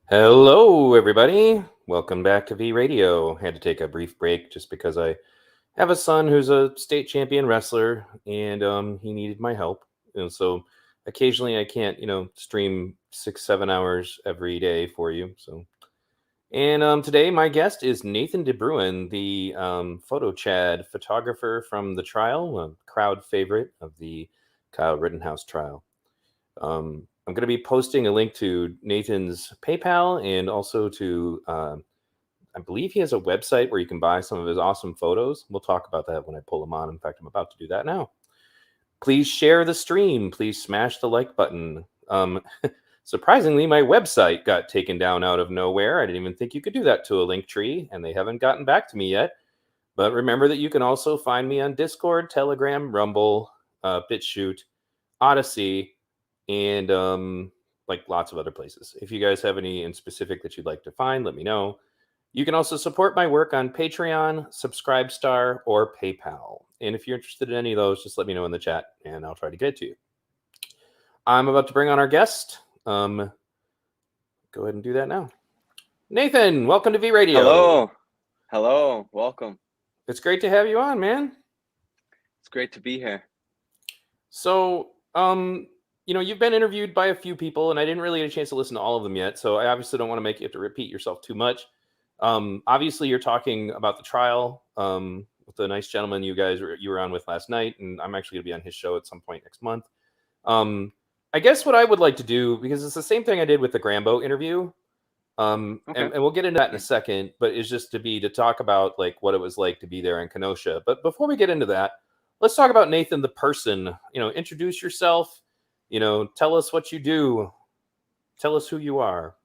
Hello, everybody. Welcome back to V Radio. Had to take a brief break just because I have a son who's a state champion wrestler, and he needed my help. And so occasionally I can't, stream 6, 7 hours every day for you. And today my guest is Nathan DeBruin, the photo Chad photographer from the trial, a crowd favorite of the Kyle Rittenhouse trial. I'm going to be posting a link to Nathan's PayPal and also to, I believe he has a website where you can buy some of his awesome photos. We'll talk about that when I pull them on. In fact, I'm about to do that now. Please share the stream. Please smash the like button. Surprisingly, my website got taken down out of nowhere. I didn't even think you could do that to a link tree, and they haven't gotten back to me yet. But remember that you can also find me on Discord, Telegram, Rumble, BitChute, Odyssey, and like lots of other places. If you guys have any in specific that you'd like to find, let me know. You can also support my work on Patreon, Subscribestar, or PayPal. And if you're interested in any of those, just let me know in the chat, and I'll try to get it to you. I'm about to bring on our guest. Go ahead and do that now. Nathan, welcome to V Radio. Hello, welcome. It's great to have you on, man. It's great to be here. So, you've been interviewed by a few people, and I didn't really get a chance to listen to all of them yet. So I obviously don't want to make you have to repeat yourself too much. Obviously, you're talking about the trial with the nice gentleman you were on with last night, and I'm actually going to be on his show at some point next month. I guess what I would like to do, because it's the same thing I did with the Grambo interview, and we'll get into that in a second, but is just to talk about like what it was like to be there in Kenosha. But before we get into that, let's talk about Nathan the person. Introduce yourself. Tell us what you do. Tell us who you are.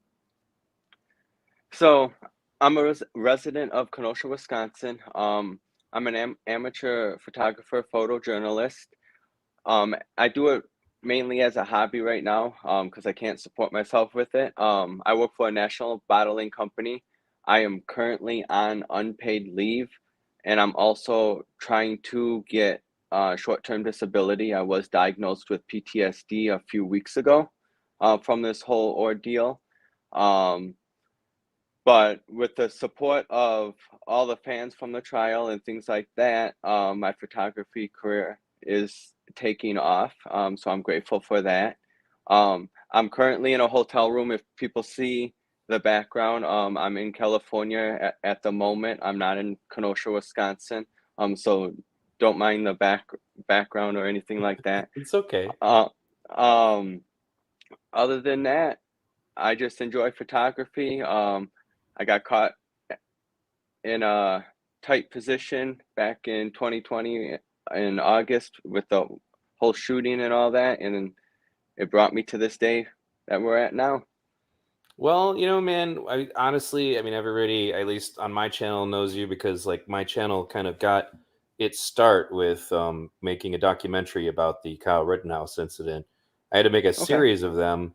So I'm a resident of Kenosha, Wisconsin. I'm an amateur photographer, photojournalist. I do it mainly as a hobby right now because I can't support myself with it. I work for a national bottling company. I am currently on unpaid leave, and I'm also trying to get short-term disability. I was diagnosed with PTSD a few weeks ago from this whole ordeal. But with the support of all the fans from the trial and things like that, my photography career is taking off. So I'm grateful for that. I'm currently in a hotel room. If people see the background, I'm in California at the moment. I'm not in Kenosha, Wisconsin. So don't mind the background or anything like that. It's okay. Other than that, I just enjoy photography. I got caught in a tight position back in 2020 in August with the whole shooting and all that, and it brought me to this day that we're at now. Well, man, honestly, everybody, at least on my channel, knows you because like my channel kind of got its start with making a documentary about the Kyle Rittenhouse incident. I had to make a series of them.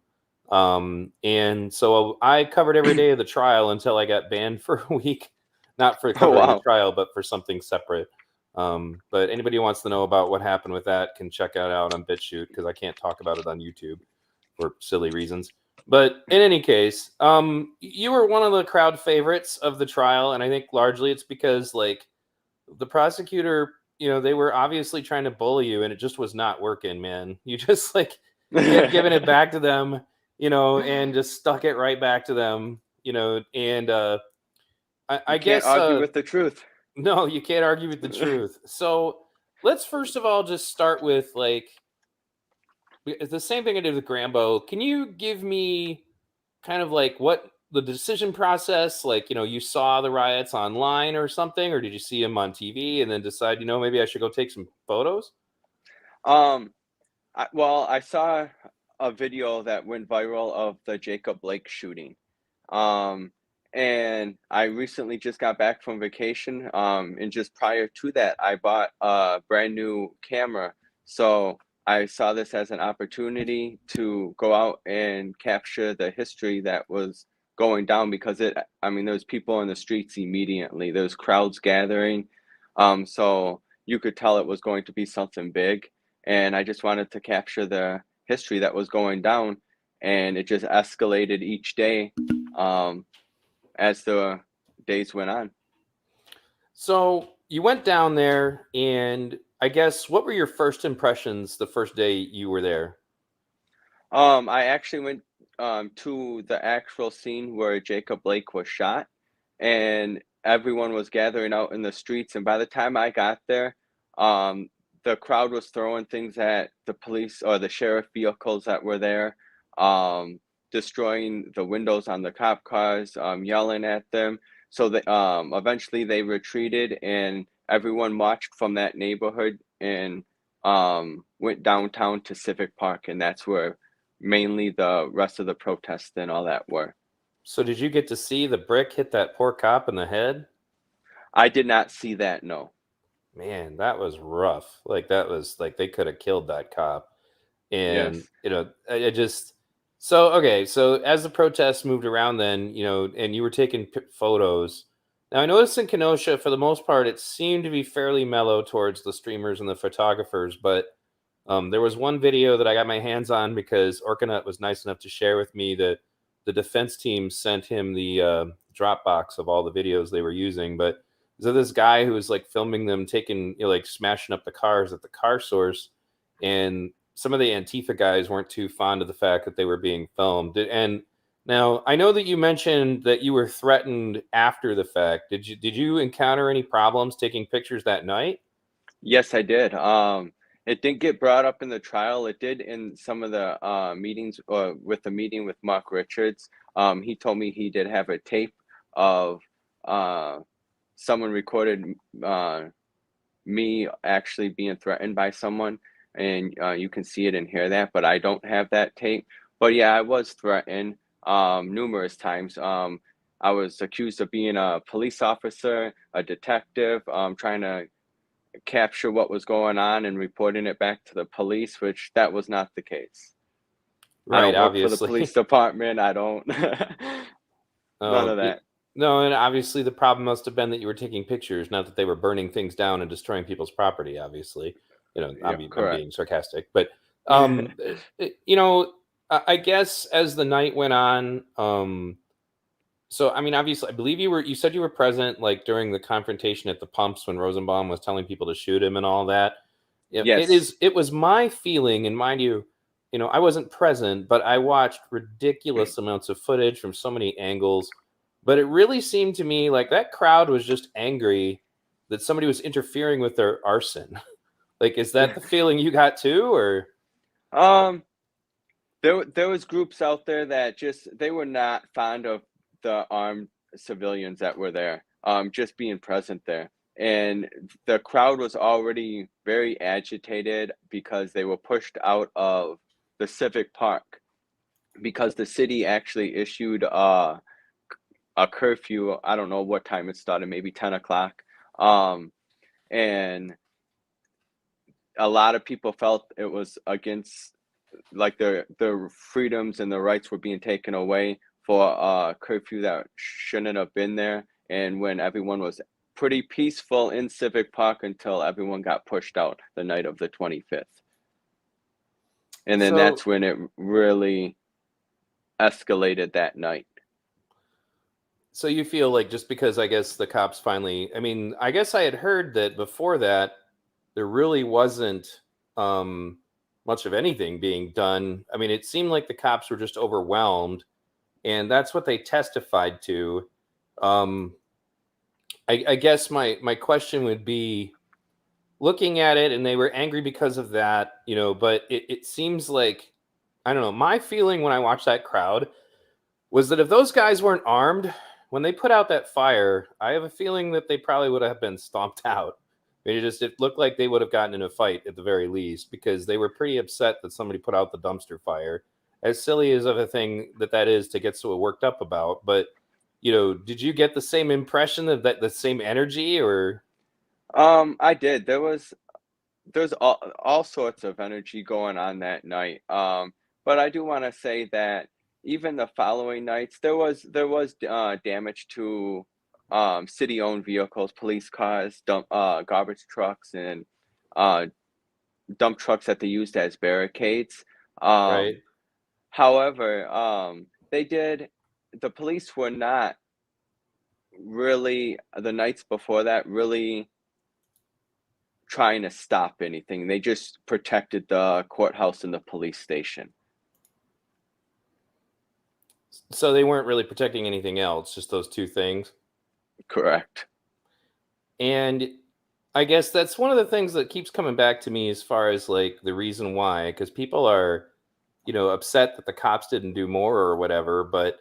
And so I covered every day of the trial until I got banned for a week, not for covering the trial, but for something separate. But anybody who wants to know about what happened with that can check it out on BitChute because I can't talk about it on YouTube for silly reasons. But in any case, you were one of the crowd favorites of the trial, and I think largely it's because like the prosecutor, they were obviously trying to bully you, and it just was not working, man. You just like kept giving it back to them, and just stuck it right back to them, and I guess can't argue with the truth. No, you can't argue with the truth. So let's first of all just start with like it's the same thing I did with Grambo. Can you give me kind of like what the decision process, like, you saw the riots online or something, or did you see them on TV and then decide, maybe I should go take some photos? I saw a video that went viral of the Jacob Blake shooting. And I recently just got back from vacation. And just prior to that, I bought a brand new camera. So I saw this as an opportunity to go out and capture the history that was going down because there's people in the streets immediately. There's crowds gathering. So you could tell it was going to be something big. And I just wanted to capture the history that was going down. and it just escalated each day as the days went on. So you went down there, and I guess what were your first impressions the first day you were there? I actually went to the actual scene where Jacob Blake was shot, and everyone was gathering out in the streets. And by the time I got there, um, the crowd was throwing things at the police or the sheriff vehicles that were there, um, destroying the windows on the cop cars, yelling at them. So that eventually they retreated, and everyone marched from that neighborhood and went downtown to Civic Park, and that's where mainly the rest of the protests and all that were. So did you get to see the brick hit that poor cop in the head? I did not see that, no. Man, that was rough. Like that was like they could have killed that cop. And Yes. I just so okay. So as the protests moved around, then and you were taking photos. Now I noticed in Kenosha, for the most part, it seemed to be fairly mellow towards the streamers and the photographers. But there was one video that I got my hands on because Orkanut was nice enough to share with me that the defense team sent him the Dropbox of all the videos they were using. But so this guy who was like filming them taking, like smashing up the cars at the car source, and some of the Antifa guys weren't too fond of the fact that they were being filmed. And now I know that you mentioned that you were threatened after the fact. Did you encounter any problems taking pictures that night? Yes, I did. It didn't get brought up in the trial. It did in some of the meetings or with the meeting with Mark Richards. He told me he did have a tape of uh, someone recorded me actually being threatened by someone, and you can see it and hear that, but I don't have that tape. But yeah, I was threatened numerous times. I was accused of being a police officer, a detective, trying to capture what was going on and reporting it back to the police, which that was not the case. I Right, don't work for the police obviously. department. I don't, none of that. No, and obviously the problem must have been that you were taking pictures, not that they were burning things down and destroying people's property. Obviously, Yeah, I'm correct. being sarcastic, but I guess as the night went on, so I mean, obviously, I believe you said you were present like during the confrontation at the pumps when Rosenbaum was telling people to shoot him and all that. Yeah, Yes. it was my feeling, and mind you, I wasn't present, but I watched ridiculous amounts of footage from so many angles. But it really seemed to me like that crowd was just angry that somebody was interfering with their arson. Like, is that the feeling you got too, or? Um, there was groups out there that just they were not fond of the armed civilians that were there, just being present there. And the crowd was already very agitated because they were pushed out of the civic park because the city actually issued a curfew. I don't know what time it started, maybe 10 o'clock. And a lot of people felt it was against like their freedoms and their rights were being taken away for a curfew that shouldn't have been there. And when everyone was pretty peaceful in Civic Park until everyone got pushed out the night of the 25th. And then So, that's when it really escalated that night. so you feel like just because I guess the cops finally, I mean, I guess I had heard that before that there really wasn't um, much of anything being done. I mean, it seemed like the cops were just overwhelmed, and that's what they testified to. Um, I guess my question would be, looking at it, and they were angry because of that, but it seems like, I don't know, my feeling when I watched that crowd was that if those guys weren't armed, when they put out that fire, I have a feeling that they probably would have been stomped out. It looked like they would have gotten in a fight at the very least because they were pretty upset that somebody put out the dumpster fire. As silly as of a thing that is to get so worked up about, but did you get the same impression of that, the same energy, or? I did. There's all sorts of energy going on that night. But I do want to say that even the following nights, there was damage to city-owned vehicles, police cars, garbage trucks, and uh, dump trucks that they used as barricades. Um, Right. However, the police were not really, the nights before that, really trying to stop anything. They just protected the courthouse and the police station. So they weren't really protecting anything else, just those two things. Correct. And I guess that's one of the things that keeps coming back to me as far as like the reason why, because people are, upset that the cops didn't do more or whatever. But,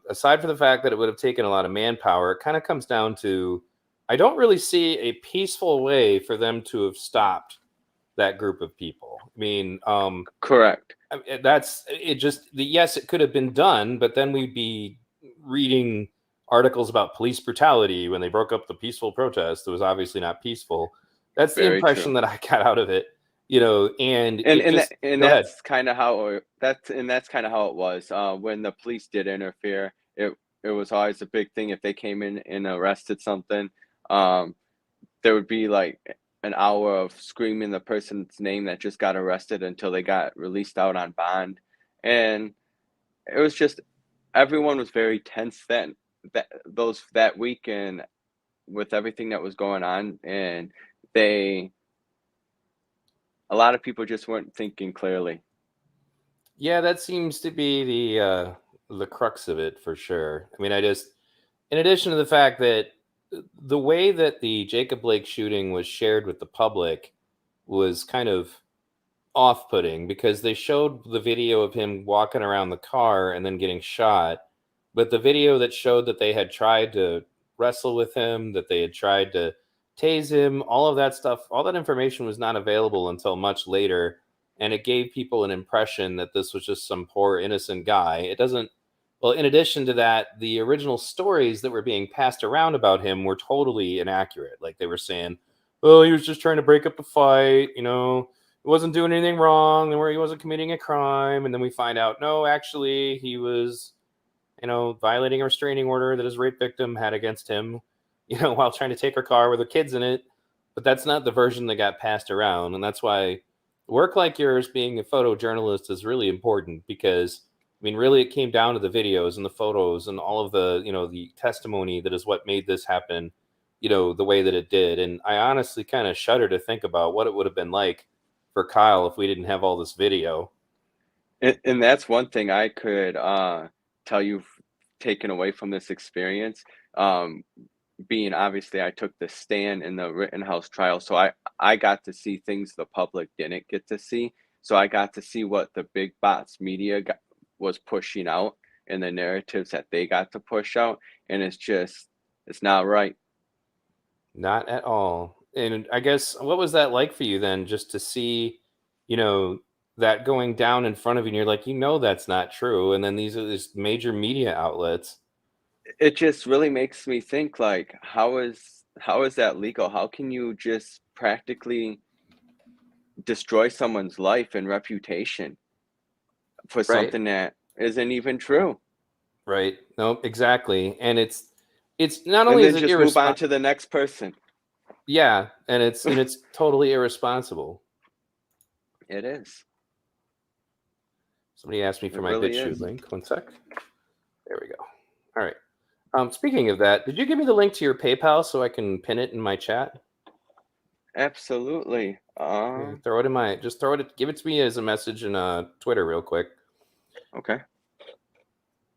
aside from the fact that it would have taken a lot of manpower, it kind of comes down to I don't really see a peaceful way for them to have stopped that group of people. I mean, Correct. that's it. Yes, it could have been done, but then we'd be reading articles about police brutality when they broke up the peaceful protest. It was obviously not peaceful. That's the Very impression true. that I got out of it. And And it just go ahead. that's kind of how it was. When the police did interfere, it was always a big thing. If they came in and arrested something, um, there would be like an hour of screaming the person's name that just got arrested until they got released out on bond. And it was just everyone was very tense that weekend with everything that was going on, and they a lot of people just weren't thinking clearly. Yeah, that seems to be the crux of it for sure. I mean, in addition to the fact that the way that the Jacob Blake shooting was shared with the public was kind of off-putting because they showed the video of him walking around the car and then getting shot, but the video that showed that they had tried to wrestle with him, that they had tried to tase him, all of that stuff, all that information was not available until much later, and it gave people an impression that this was just some poor innocent guy. It doesn't. Well, in addition to that, the original stories that were being passed around about him were totally inaccurate. Like they were saying, "Oh, he was just trying to break up the fight," he wasn't doing anything wrong, and where he wasn't committing a crime. And then we find out, no, actually, he was, violating a restraining order that his rape victim had against him, while trying to take her car with her kids in it. But that's not the version that got passed around. And that's why work like yours, being a photojournalist, is really important because, I mean, really, it came down to the videos and the photos and all of the, the testimony that is what made this happen, the way that it did. And I honestly kind of shudder to think about what it would have been like for Kyle if we didn't have all this video. And that's one thing I could tell you, taken away from this experience. Um, Being obviously I took the stand in the Rittenhouse trial, so I got to see things the public didn't get to see. So I got to see what the big bots media was pushing out and the narratives that they got to push out, and it's not right. Not at all. And I guess what was that like for you then, just to see, you know, that going down in front of you, and you're like, that's not true. And then these are these major media outlets. It just really makes me think, like, how is that legal? How can you just practically destroy someone's life and reputation for Right. something that isn't even true? Right. No, exactly. And it's not And only is then it just move on irresponsible. to the next person. Yeah, and it's totally irresponsible. It is. Somebody asked me It for my really BitChute is. link. One sec. There we go. All right. Speaking of that, did you give me the link to your PayPal so I can pin it in my chat? Absolutely. Yeah, throw it in my. Just throw it. Give it to me as a message in Twitter, real quick. Okay.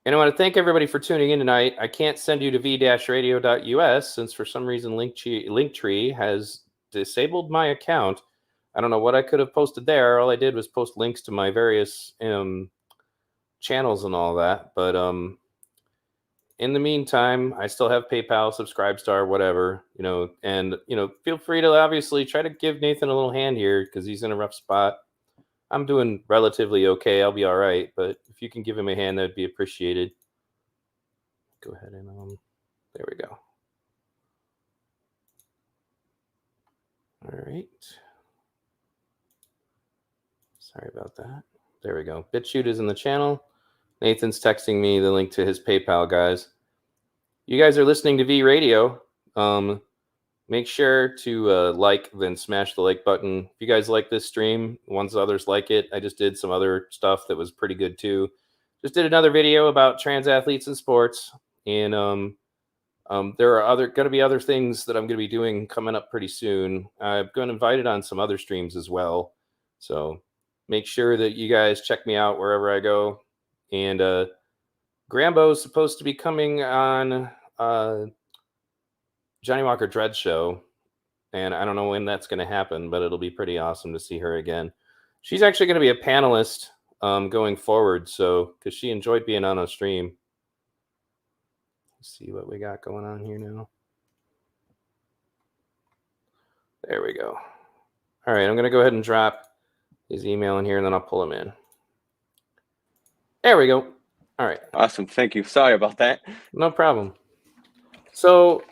And I want to thank everybody for tuning in tonight. I can't send you to v-radio.us since for some reason Linktree has disabled my account. I don't know what I could have posted there. All I did was post links to my various channels and all that. But in the meantime, I still have PayPal, Subscribestar, whatever, and, feel free to obviously try to give Nathan a little hand here because he's in a rough spot. I'm doing relatively okay. I'll be all right. But if you can give him a hand, that'd be appreciated. Go ahead and, there we go. All right. Sorry about that. There we go. BitChute is in the channel. Nathan's texting me the link to his PayPal, guys. You guys are listening to V Radio. make sure to like, then smash the like button. If you guys like this stream, once others like it, I just did some other stuff that was pretty good too. Just did another video about trans athletes in sports, and there are going to be other things that I'm going to be doing coming up pretty soon. I've been invited on some other streams as well, so make sure that you guys check me out wherever I go. And Grambo is supposed to be coming on Johnny Walker Dread show, and I don't know when that's going to happen, but it'll be pretty awesome to see her again. She's actually going to be a panelist going forward, so because she enjoyed being on a stream. Let's see what we got going on here now. There we go. All right, I'm going to go ahead and drop his email in here, and then I'll pull him in. There we go. All right. Awesome. Thank you. Sorry about that. No problem. So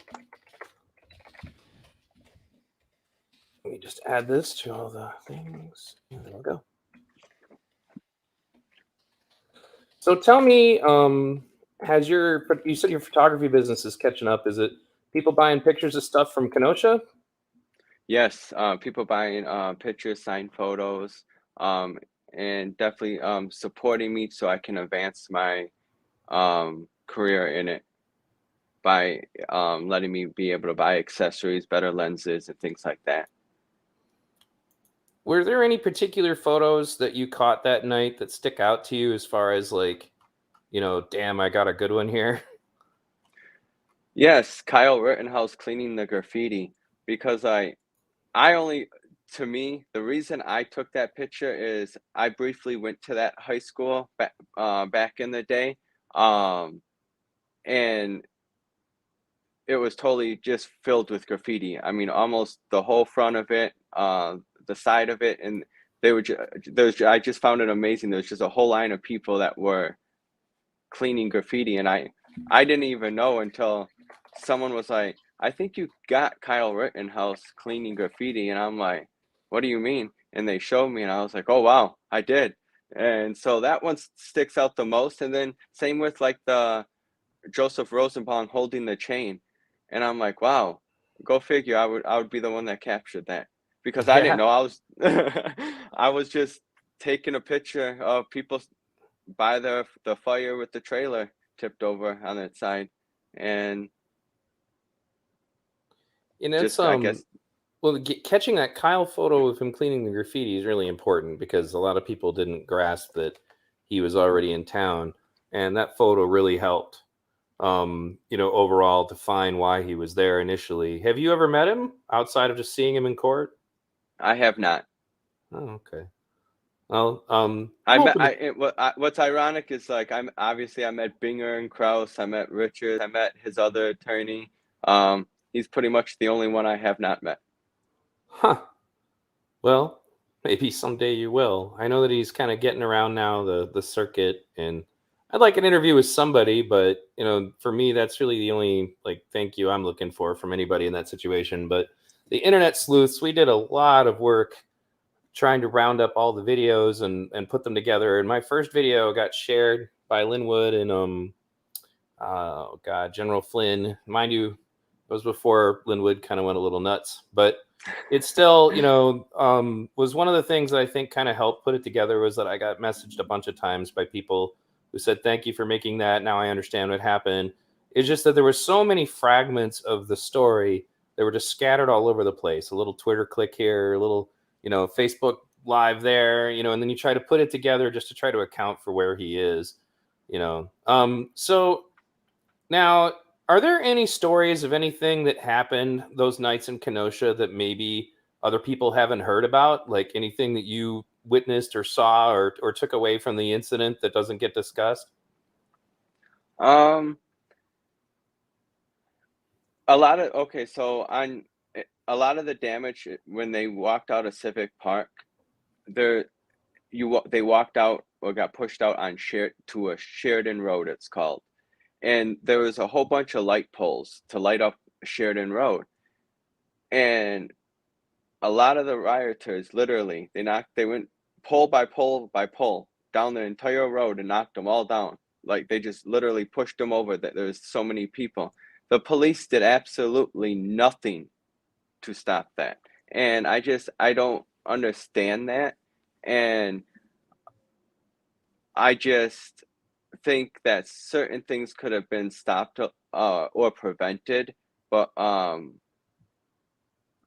let me just add this to all the things. There we go. So tell me, you said your photography business is catching up. Is it people buying pictures of stuff from Kenosha? Yes, people buying pictures, signed photos, and definitely supporting me so I can advance my career in it by letting me be able to buy accessories, better lenses, and things like that. Were there any particular photos that you caught that night that stick out to you as far as like, damn, I got a good one here? Yes, Kyle Rittenhouse cleaning the graffiti, because to me, the reason I took that picture is I briefly went to that high school back in the day, and it was totally just filled with graffiti. I mean, almost the whole front of it, the side of it, and I just found it amazing. There's just a whole line of people that were cleaning graffiti, and I didn't even know until someone was like, I think you got Kyle Rittenhouse cleaning graffiti, and I'm like, what do you mean? And they showed me, and I was like, oh wow, I did. And so that one sticks out the most. And then same with like the Joseph Rosenbaum holding the chain, and I'm like, wow, go figure. I would be the one that captured that, because I didn't Yeah. know. I was I was just taking a picture of people by the fire with the trailer tipped over on its side, and It's just I guess well, catching that Kyle photo of him cleaning the graffiti is really important because a lot of people didn't grasp that he was already in town, and that photo really helped. Overall define why he was there initially. Have you ever met him outside of just seeing him in court? I have not. Oh, okay. Well, What's ironic is like I met Binger and Kraus, I met Richard, I met his other attorney. He's pretty much the only one I have not met. Huh. Well, maybe someday you will. I know that he's kind of getting around now the circuit, and I'd like an interview with somebody, but for me, that's really the only like thank you I'm looking for from anybody in that situation. But the internet sleuths, we did a lot of work trying to round up all the videos and put them together. And my first video got shared by Linwood and General Flynn. Mind you, it was before Linwood kind of went a little nuts, but it still, was one of the things that I think kind of helped put it together was that I got messaged a bunch of times by people who said, thank you for making that. Now I understand what happened. It's just that there were so many fragments of the story that were just scattered all over the place. A little Twitter click here, a little, Facebook live there, and then you try to put it together just to try to account for where he is, So now, are there any stories of anything that happened those nights in Kenosha that maybe other people haven't heard about? Like anything that you witnessed or saw or took away from the incident that doesn't get discussed? A lot of so on a lot of the damage when they walked out of Civic Park, they walked out or got pushed out on to a Sheridan Road, it's called. And there was a whole bunch of light poles to light up Sheridan Road. And a lot of the rioters, literally, they went pole by pole by pole down the entire road and knocked them all down. Like they just literally pushed them over. That there's so many people. The police did absolutely nothing to stop that. And I don't understand that. And I just think that certain things could have been stopped or prevented, but a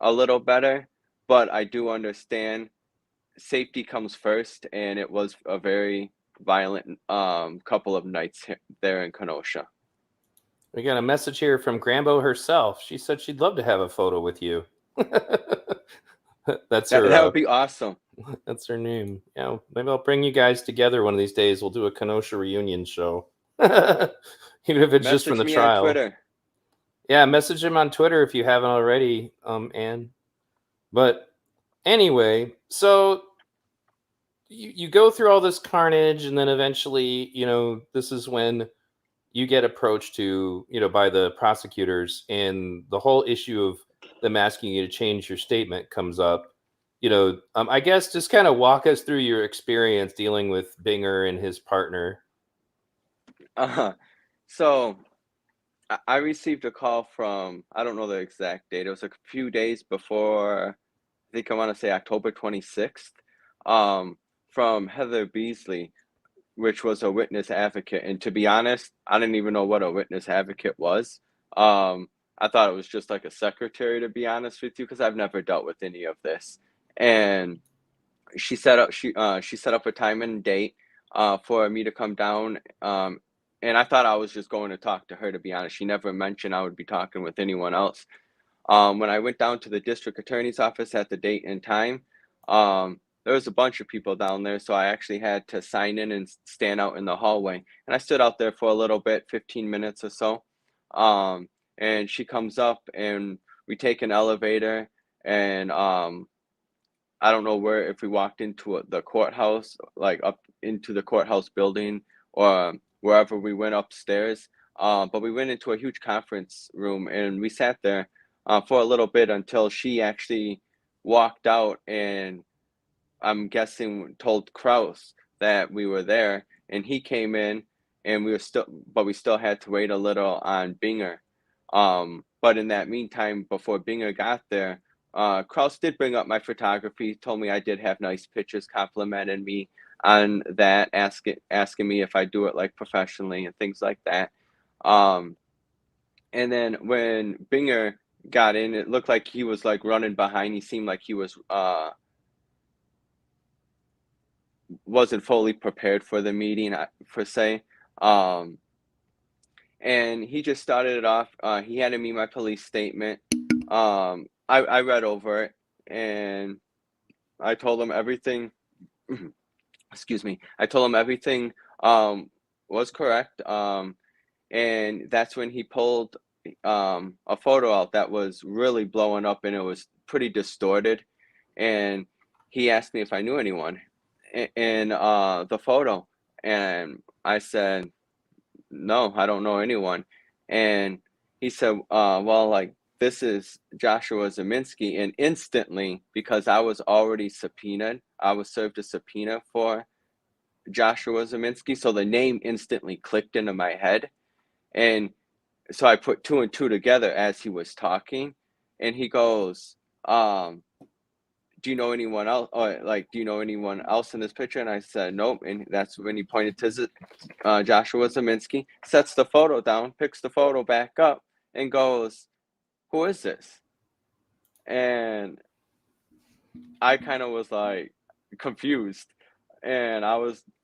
little better. But I do understand safety comes first, and it was a very violent couple of nights there in Kenosha. We got a message here from Grambo herself. She said she'd love to have a photo with you. That's That her. would be awesome. That's her name. Yeah, maybe I'll bring you guys together one of these days. We'll do a Kenosha reunion show, even if it's just from Message the me on trial. Twitter. Yeah, message him on Twitter if you haven't already, Anne. But anyway, so you go through all this carnage, and then eventually, this is when you get approached by the prosecutors, and the whole issue of them asking you to change your statement comes up. I guess just kind of walk us through your experience dealing with Binger and his partner. So I received a call from, I don't know the exact date. It was a few days before, I think I want to say October 26th, from Heather Beasley, which was a witness advocate. And to be honest, I didn't even know what a witness advocate was. I thought it was just like a secretary, to be honest with you, because I've never dealt with any of this. And she set up a time and date for me to come down. And I thought I was just going to talk to her, to be honest. She never mentioned I would be talking with anyone else. When I went down to the district attorney's office at the date and time, there was a bunch of people down there, so I actually had to sign in and stand out in the hallway. And I stood out there for a little bit, 15 minutes or so. And she comes up, and we take an elevator, and I don't know if we walked into the courthouse, like up into the courthouse building, or wherever we went upstairs. But we went into a huge conference room, and we sat there for a little bit until she actually walked out, and I'm guessing told Kraus that we were there, and he came in, and we still had to wait a little on Binger. But in that meantime, before Binger got there, Kraus did bring up my photography, told me I did have nice pictures, complimented me on that, asking me if I do it like professionally and things like that. Um, and then when Binger got in, it looked like he was like running behind. He seemed like he wasn't fully prepared for the meeting per se. And he just started it off. He handed me my police statement. I read over it, and I told him everything. Excuse me. I told him everything was correct. And that's when he pulled a photo out that was really blowing up, and it was pretty distorted. And he asked me if I knew anyone in the photo, and I said, no, I don't know anyone. And he said, well, like, this is Joshua Zeminski. And instantly, because I was already subpoenaed, I was served a subpoena for Joshua Zeminski. So the name instantly clicked into my head. And so I put two and two together as he was talking. And he goes, do you know anyone else? Or like, do you know anyone else in this picture? And I said, nope. And that's when he pointed to Joshua Zeminski, sets the photo down, picks the photo back up, and goes, who is this? And I kind of was like confused. And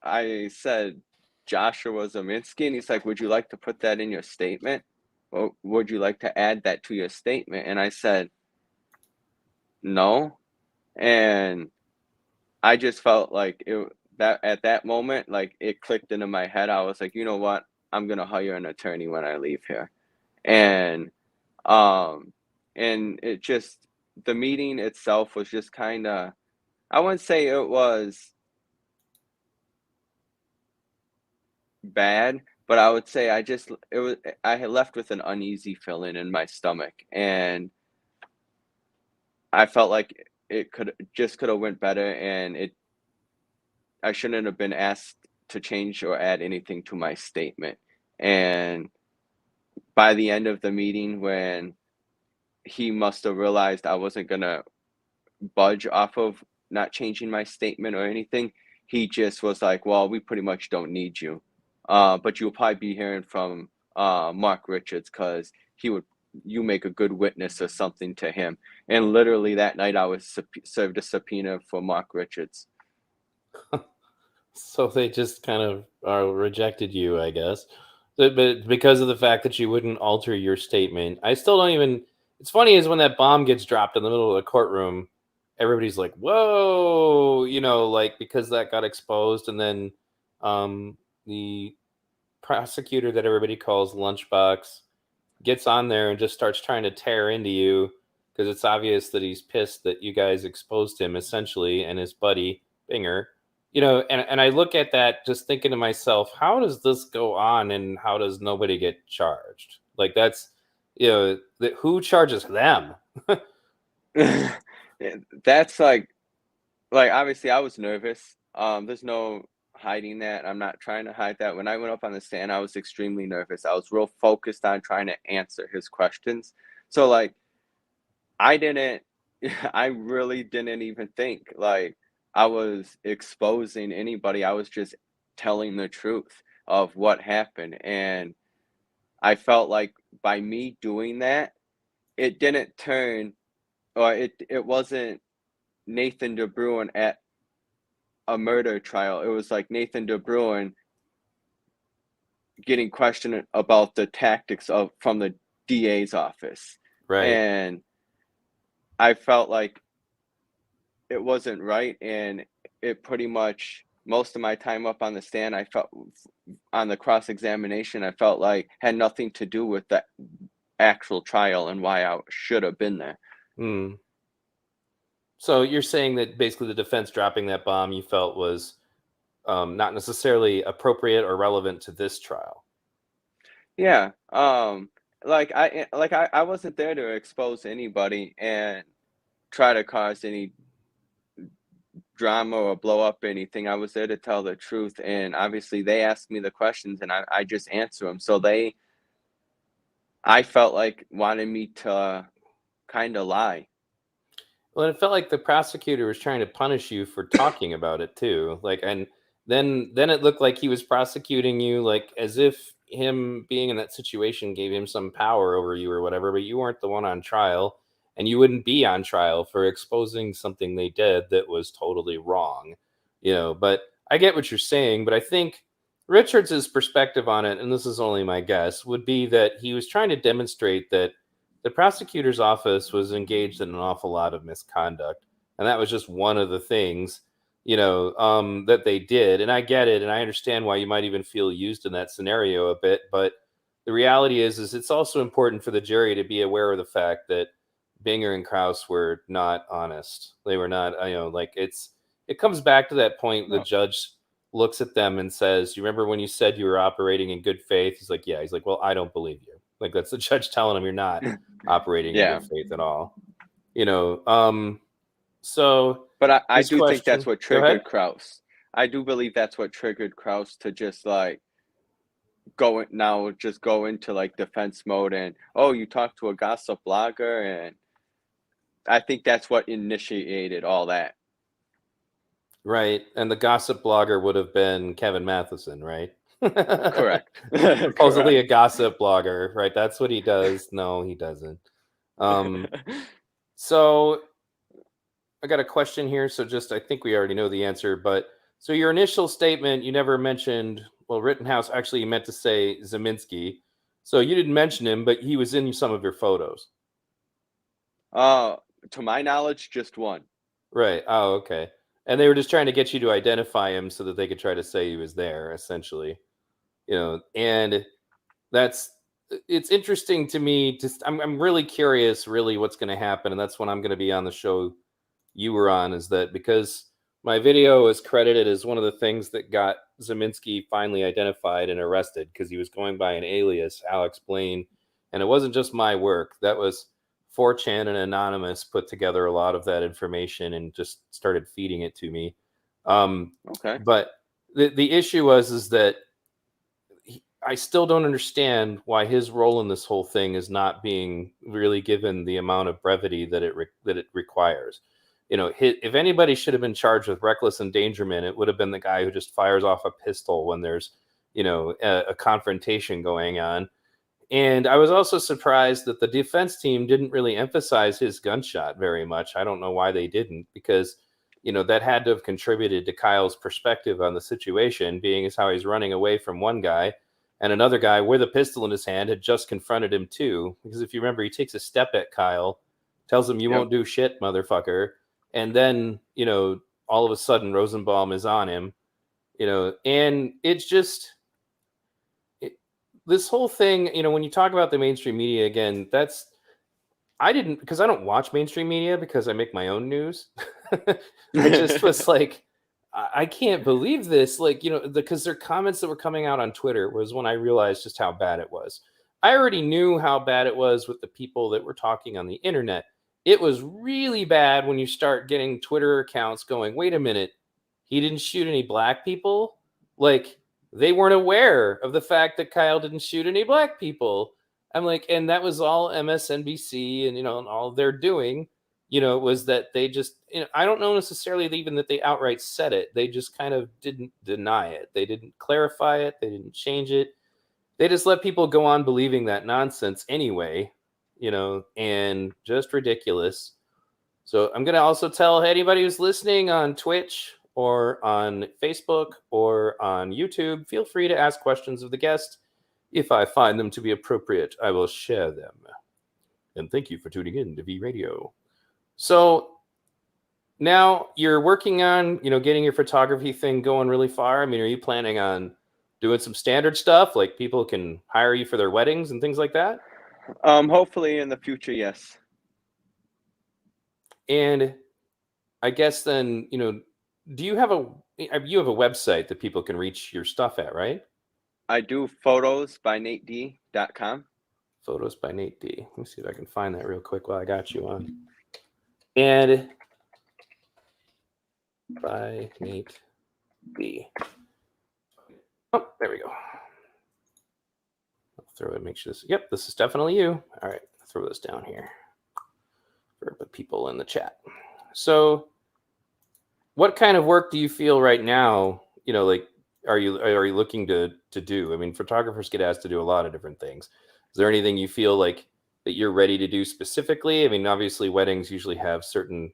I said, Joshua Zeminski. And he's like, would you like to put that in your statement? Or would you like to add that to your statement? And I said, no. And I just felt like that at that moment, like it clicked into my head. I was like, you know what? I'm gonna hire an attorney when I leave here. And um and it just the meeting itself was just kind of, I wouldn't say it was bad, but I would say I had left with an uneasy feeling in my stomach, and I felt like it could have went better, and I shouldn't have been asked to change or add anything to my statement. And by the end of the meeting, when he must have realized I wasn't gonna budge off of not changing my statement or anything. He just was like, "Well, we pretty much don't need you, but you'll probably be hearing from Mark Richards because he would you make a good witness or something to him." And literally that night, I was served a subpoena for Mark Richards. So they just kind of rejected you, I guess. But because of the fact that you wouldn't alter your statement, I still don't even. It's funny is when that bomb gets dropped in the middle of the courtroom, everybody's like, "Whoa!" Like because that got exposed, and then the prosecutor that everybody calls Lunchbox gets on there and just starts trying to tear into you because it's obvious that he's pissed that you guys exposed him essentially and his buddy Binger. And I look at that just thinking to myself, how does this go on and how does nobody get charged? Like that's who charges them? That's like obviously I was nervous. There's no hiding that. I'm not trying to hide that. When I went up on the stand, I was extremely nervous. I was real focused on trying to answer his questions. So like I didn't I really didn't even think like I was exposing anybody. I was just telling the truth of what happened. And I felt like by me doing that, it didn't turn or it wasn't Nathan DeBruin at a murder trial. It was like Nathan DeBruin getting questioned about the tactics of from the DA's office. Right. And I felt like it wasn't right, and it pretty much most of my time up on the stand, I felt on the cross examination, I felt like had nothing to do with the actual trial and why I should have been there. Hmm. So you're saying that basically the defense dropping that bomb you felt was not necessarily appropriate or relevant to this trial. Yeah. I wasn't there to expose anybody and try to cause any drama or blow up anything. I was there to tell the truth, and obviously they asked me the questions, and I just answer them. So I felt like wanted me to kind of lie. Well, it felt like the prosecutor was trying to punish you for talking about it too. Like, and then it looked like he was prosecuting you like as if him being in that situation gave him some power over you or whatever. But you weren't the one on trial, and you wouldn't be on trial for exposing something they did that was totally wrong. But I get what you're saying. But I think Richards's perspective on it, and this is only my guess, would be that he was trying to demonstrate that the prosecutor's office was engaged in an awful lot of misconduct, and that was just one of the things that they did. And I get it, and I understand why you might even feel used in that scenario a bit. But the reality is it's also important for the jury to be aware of the fact that Binger and Krause were not honest. They were not. Like it comes back to that point. The No. judge looks at them and says, "You remember when you said you were operating in good faith?" He's like, "Yeah." He's like, "Well, I don't believe you." Like that's the judge telling him you're not operating in Yeah. good faith at all. You know, um, so But I this do think that's question, what go ahead. triggered Kraus. I do believe that's what triggered Kraus to just like just go into like defense mode and oh, you talked to a gossip blogger, and I think that's what initiated all that. Right. And the gossip blogger would have been Kevin Matheson, right? Correct. Supposedly Correct. a gossip blogger, right? That's what he does. No, he doesn't. Um, so I got a question here. So just, I think we already know the answer, but so your initial statement, you never mentioned, well, Rittenhouse, actually, you meant to say Zeminski. So you didn't mention him, but he was in some of your photos. Uh, to my knowledge, just one. Right. Oh, okay. And they were just trying to get you to identify him so that they could try to say he was there, essentially. And that's it's interesting to me. Just I'm really curious, really, what's going to happen, and that's when I'm going to be on the show you were on. Is that because my video is credited as one of the things that got Zeminski finally identified and arrested because he was going by an alias, Alex Blaine, and it wasn't just my work. That was 4chan and Anonymous put together a lot of that information and just started feeding it to me. Okay. But the issue was is that I still don't understand why his role in this whole thing is not being really given the amount of brevity that it requires. If anybody should have been charged with reckless endangerment, it would have been the guy who just fires off a pistol when there's a confrontation going on. And I was also surprised that the defense team didn't really emphasize his gunshot very much. I don't know why they didn't, because that had to have contributed to Kyle's perspective on the situation, being as how he's running away from one guy, and another guy with a pistol in his hand had just confronted him too. Because if you remember, he takes a step at Kyle, tells him, "You won't do shit, motherfucker." And then, all of a sudden Rosenbaum is on him, and it's just this whole thing, when you talk about the mainstream media again, because I don't watch mainstream media because I make my own news. I just was like, I can't believe this. Like, because their comments that were coming out on Twitter was when I realized just how bad it was. I already knew how bad it was with the people that were talking on the internet. It was really bad when you start getting Twitter accounts going, wait a minute, he didn't shoot any black people? Like, they weren't aware of the fact that Kyle didn't shoot any black people. I'm like, and that was all MSNBC and, and all they're doing, was that they just, I don't know necessarily even that they outright said it. They just kind of didn't deny it. They didn't clarify it. They didn't change it. They just let people go on believing that nonsense anyway, and just ridiculous. So I'm going to also tell anybody who's listening on Twitch or on Facebook or on YouTube, feel free to ask questions of the guest. If I find them to be appropriate, I will share them. And thank you for tuning in to V Radio. So now you're working on, getting your photography thing going really far. I mean, are you planning on doing some standard stuff, like people can hire you for their weddings and things like that? Hopefully in the future, yes. And I guess then, do you have a website that people can reach your stuff at, right? I do photosbynated.com. Photos by Nate D. Let me see if I can find that real quick while I got you on. And by Nate D. Oh, there we go. I'll throw it, make sure this. Yep, this is definitely you. All right, I'll throw this down here for the people in the chat. So, what kind of work do you feel right now? Like, are you looking to do? I mean, photographers get asked to do a lot of different things. Is there anything you feel like that you're ready to do specifically? I mean, obviously, weddings usually have certain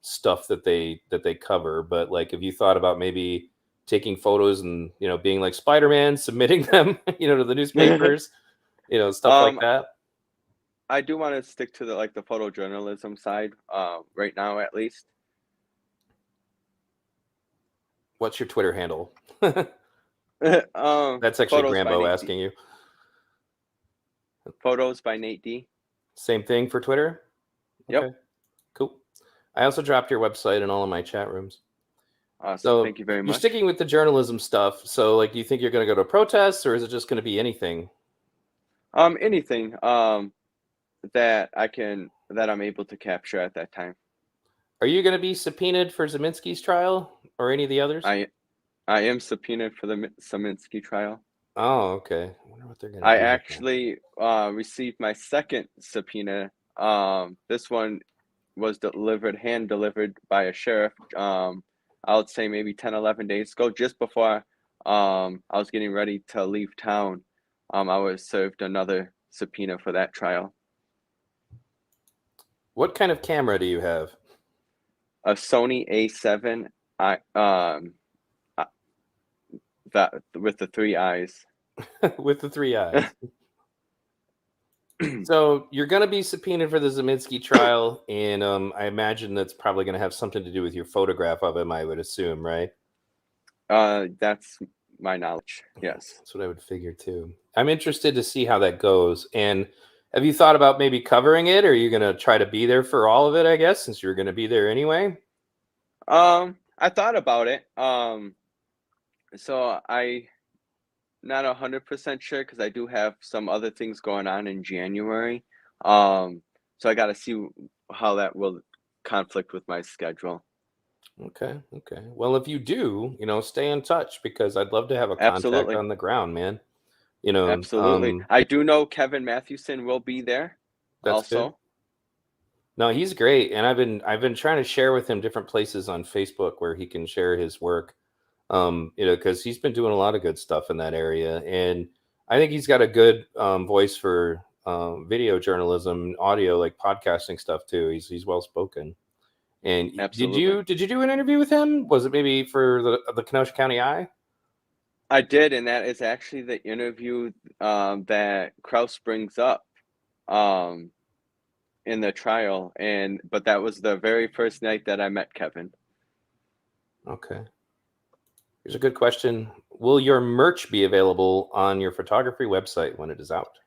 stuff that they cover, but like, have you thought about maybe taking photos and being like Spider-Man, submitting them to the newspapers, stuff like that? I do want to stick to the photojournalism side, right now at least. What's your Twitter handle? That's actually Grambo asking you. Photos by Nate D. Same thing for Twitter? Yep. Okay. Cool. I also dropped your website in all of my chat rooms. Awesome. So thank you very much. You're sticking with the journalism stuff. So, like, do you think you're going to go to protests, or is it just going to be anything? Anything that I'm able to capture at that time. Are you going to be subpoenaed for Zeminski's trial or any of the others? I am subpoenaed for the Zeminski trial. Oh, okay. I wonder what they're going to do. I actually received my second subpoena. This one was hand delivered by a sheriff. I would say maybe 10, 11 days ago, just before I was getting ready to leave town. I was served another subpoena for that trial. What kind of camera do you have? A Sony A7. That with the 3 eyes. With the 3 eyes. So you're going to be subpoenaed for the Zeminski trial, and I imagine that's probably going to have something to do with your photograph of him, I would assume, right? That's my knowledge. Yes. That's what I would figure too. I'm interested to see how that goes. And have you thought about maybe covering it, or are you going to try to be there for all of it, I guess, since you're going to be there anyway? I thought about it. So I not 100% sure, because I do have some other things going on in January. So I got to see how that will conflict with my schedule. Okay. Well, if you do, stay in touch, because I'd love to have a contact on the ground, man. Absolutely. I do know Kevin Mathewson will be there That's good. also. No, he's great, and I've been trying to share with him different places on Facebook where he can share his work. Because he's been doing a lot of good stuff in that area, and I think he's got a good voice for video journalism, audio, like podcasting stuff too. He's well spoken. And Absolutely. did you do an interview with him? Was it maybe for the Kenosha County Eye? I did, and that is actually the interview that Kraus brings up um, in the trial, but that was the very first night that I met Kevin. Okay. Here's a good question. Will your merch be available on your photography website when it is out?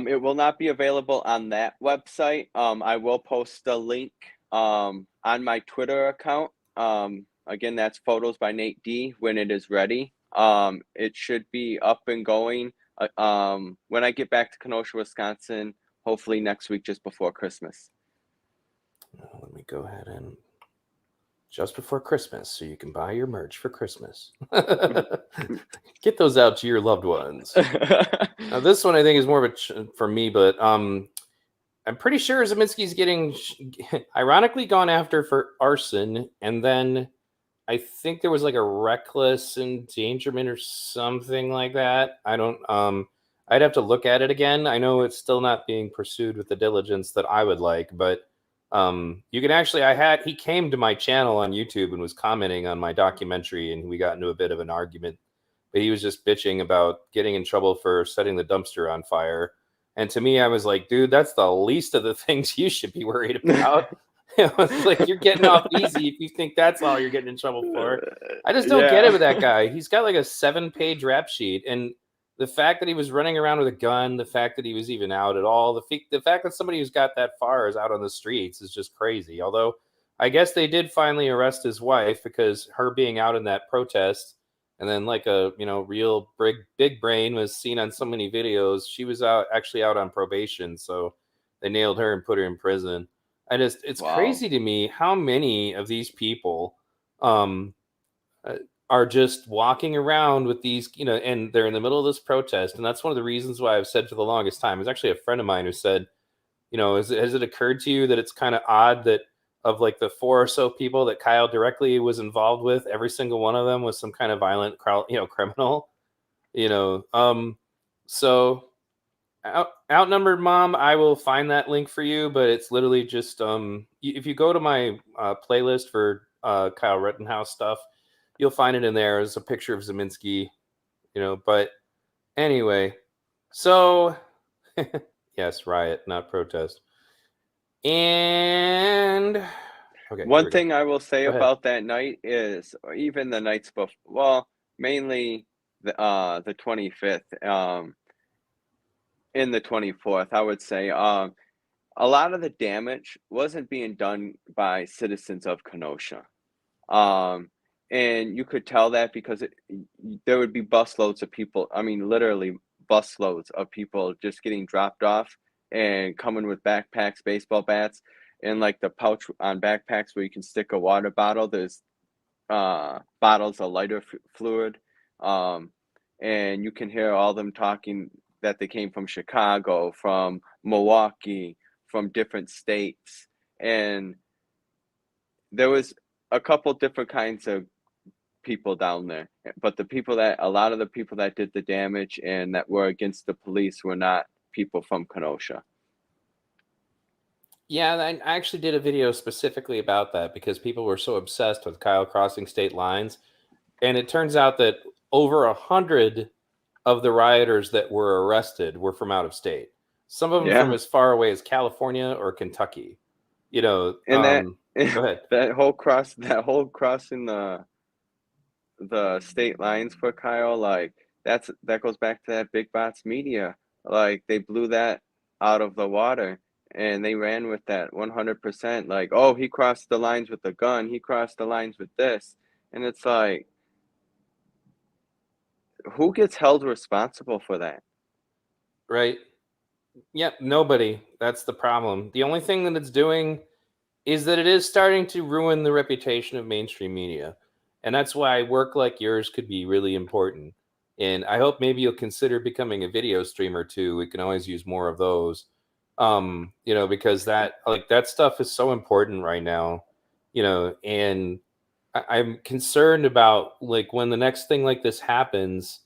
It will not be available on that website. I will post a link on my Twitter account. Again, that's Photos by Nate D when it is ready. It should be up and going when I get back to Kenosha, Wisconsin, hopefully next week, just before Christmas. Let me go ahead and just before Christmas, so you can buy your merch for Christmas. Get those out to your loved ones. Now, this one I think is more of a for me, but I'm pretty sure Zeminski's getting ironically gone after for arson, and then I think there was like a reckless endangerment or something like that. I don't. I'd have to look at it again. I know it's still not being pursued with the diligence that I would like, but you can actually. He came to my channel on YouTube and was commenting on my documentary, and we got into a bit of an argument. But he was just bitching about getting in trouble for setting the dumpster on fire. And to me, I was like, dude, that's the least of the things you should be worried about. It's like you're getting off easy if you think that's all you're getting in trouble for. I just don't get it with that guy. He's got like a 7-page rap sheet, and the fact that he was running around with a gun, the fact that he was even out at all, the fact that somebody who's got that far is out on the streets is just crazy. Although I guess they did finally arrest his wife because her being out in that protest, and then like a real big brain was seen on so many videos. She was actually out on probation, so they nailed her and put her in prison. It's Wow. crazy to me how many of these people um, are just walking around with these, and they're in the middle of this protest. And that's one of the reasons why I've said for the longest time, it's actually a friend of mine who said, has it occurred to you that it's kind of odd that of like the 4 or so people that Kyle directly was involved with, every single one of them was some kind of violent, criminal, so outnumbered mom, I will find that link for you, but it's literally just if you go to my playlist for Kyle Rittenhouse stuff, you'll find it in there as a picture of Zeminski, but anyway, so yes, riot, not protest. And okay, one thing I will say Go ahead. about that night is, or even the nights before, well, mainly the 25th, in the 24th, I would say, a lot of the damage wasn't being done by citizens of Kenosha. And you could tell that because there would be busloads of people. I mean, literally busloads of people just getting dropped off and coming with backpacks, baseball bats, and like the pouch on backpacks where you can stick a water bottle. There's bottles of lighter fluid, and you can hear all them talking that they came from Chicago, from Milwaukee, from different states, and there was a couple different kinds of people down there, but a lot of the people that did the damage and that were against the police were not people from Kenosha. Yeah, I actually did a video specifically about that because people were so obsessed with Kyle crossing state lines. And it turns out that over 100 of the rioters that were arrested were from out of state. Some of them from as far away as California or Kentucky. And go ahead. that whole crossing the state lines for Kyle, like that goes back to that Big Bots Media. Like they blew that out of the water and they ran with that 100%. Like, oh, he crossed the lines with the gun. He crossed the lines with this. And it's like, who gets held responsible for that? Right. Yep, nobody. That's the problem. The only thing that it's doing is that it is starting to ruin the reputation of mainstream media. And that's why work like yours could be really important. And I hope maybe you'll consider becoming a video streamer too. We can always use more of those. Because that stuff is so important right now, and I'm concerned about like when the next thing like this happens,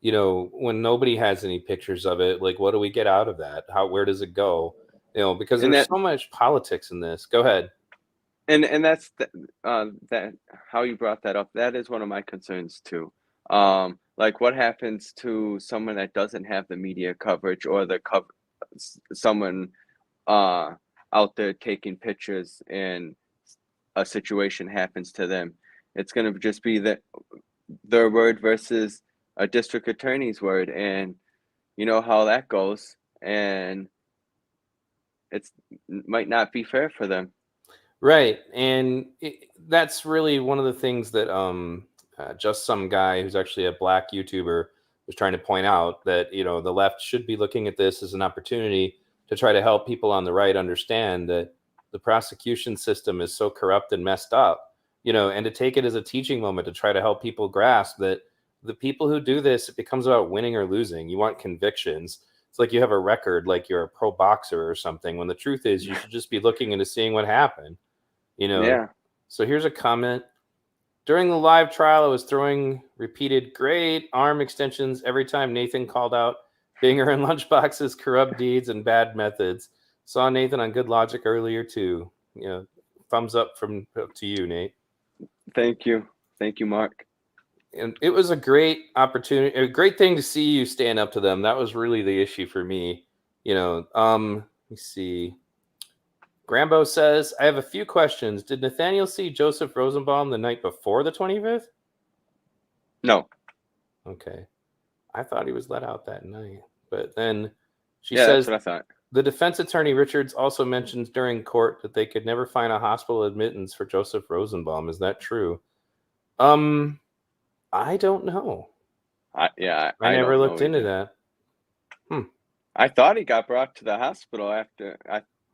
when nobody has any pictures of it, like what do we get out of that? Where does it go? Because And there's that so much politics in this. Go ahead. and that's that how you brought that up. That is one of my concerns too. Like what happens to someone that doesn't have the media coverage or someone uh out there taking pictures and a situation happens to them. It's going to just be their word versus a district attorney's word, and you know how that goes, and it's might not be fair for them. Right. And that's really one of the things that just some guy who's actually a black YouTuber was trying to point out, that, the left should be looking at this as an opportunity to try to help people on the right understand that the prosecution system is so corrupt and messed up, and to take it as a teaching moment to try to help people grasp that the people who do this, it becomes about winning or losing. You want convictions. It's like you have a record, like you're a pro boxer or something, when the truth is you should just be looking into seeing what happened. you know Yeah. so here's a comment. During the live trial, I was throwing repeated great arm extensions every time Nathan called out Binger and Lunchbox's corrupt deeds and bad methods. Saw Nathan on Good Logic earlier too. Thumbs up to you, Nate. Thank you, Mark. And it was a great opportunity, a great thing to see you stand up to them. That was really the issue for me. Let me see. Grambo says, I have a few questions. Did Nathaniel see Joseph Rosenbaum the night before the 25th? No. Okay. I thought he was let out that night. But then she Yeah, that's says, what I thought. the defense attorney Richards also mentioned during court that they could never find a hospital admittance for Joseph Rosenbaum. Is that true? I don't know. I I never don't looked know into either. that. I thought he got brought to the hospital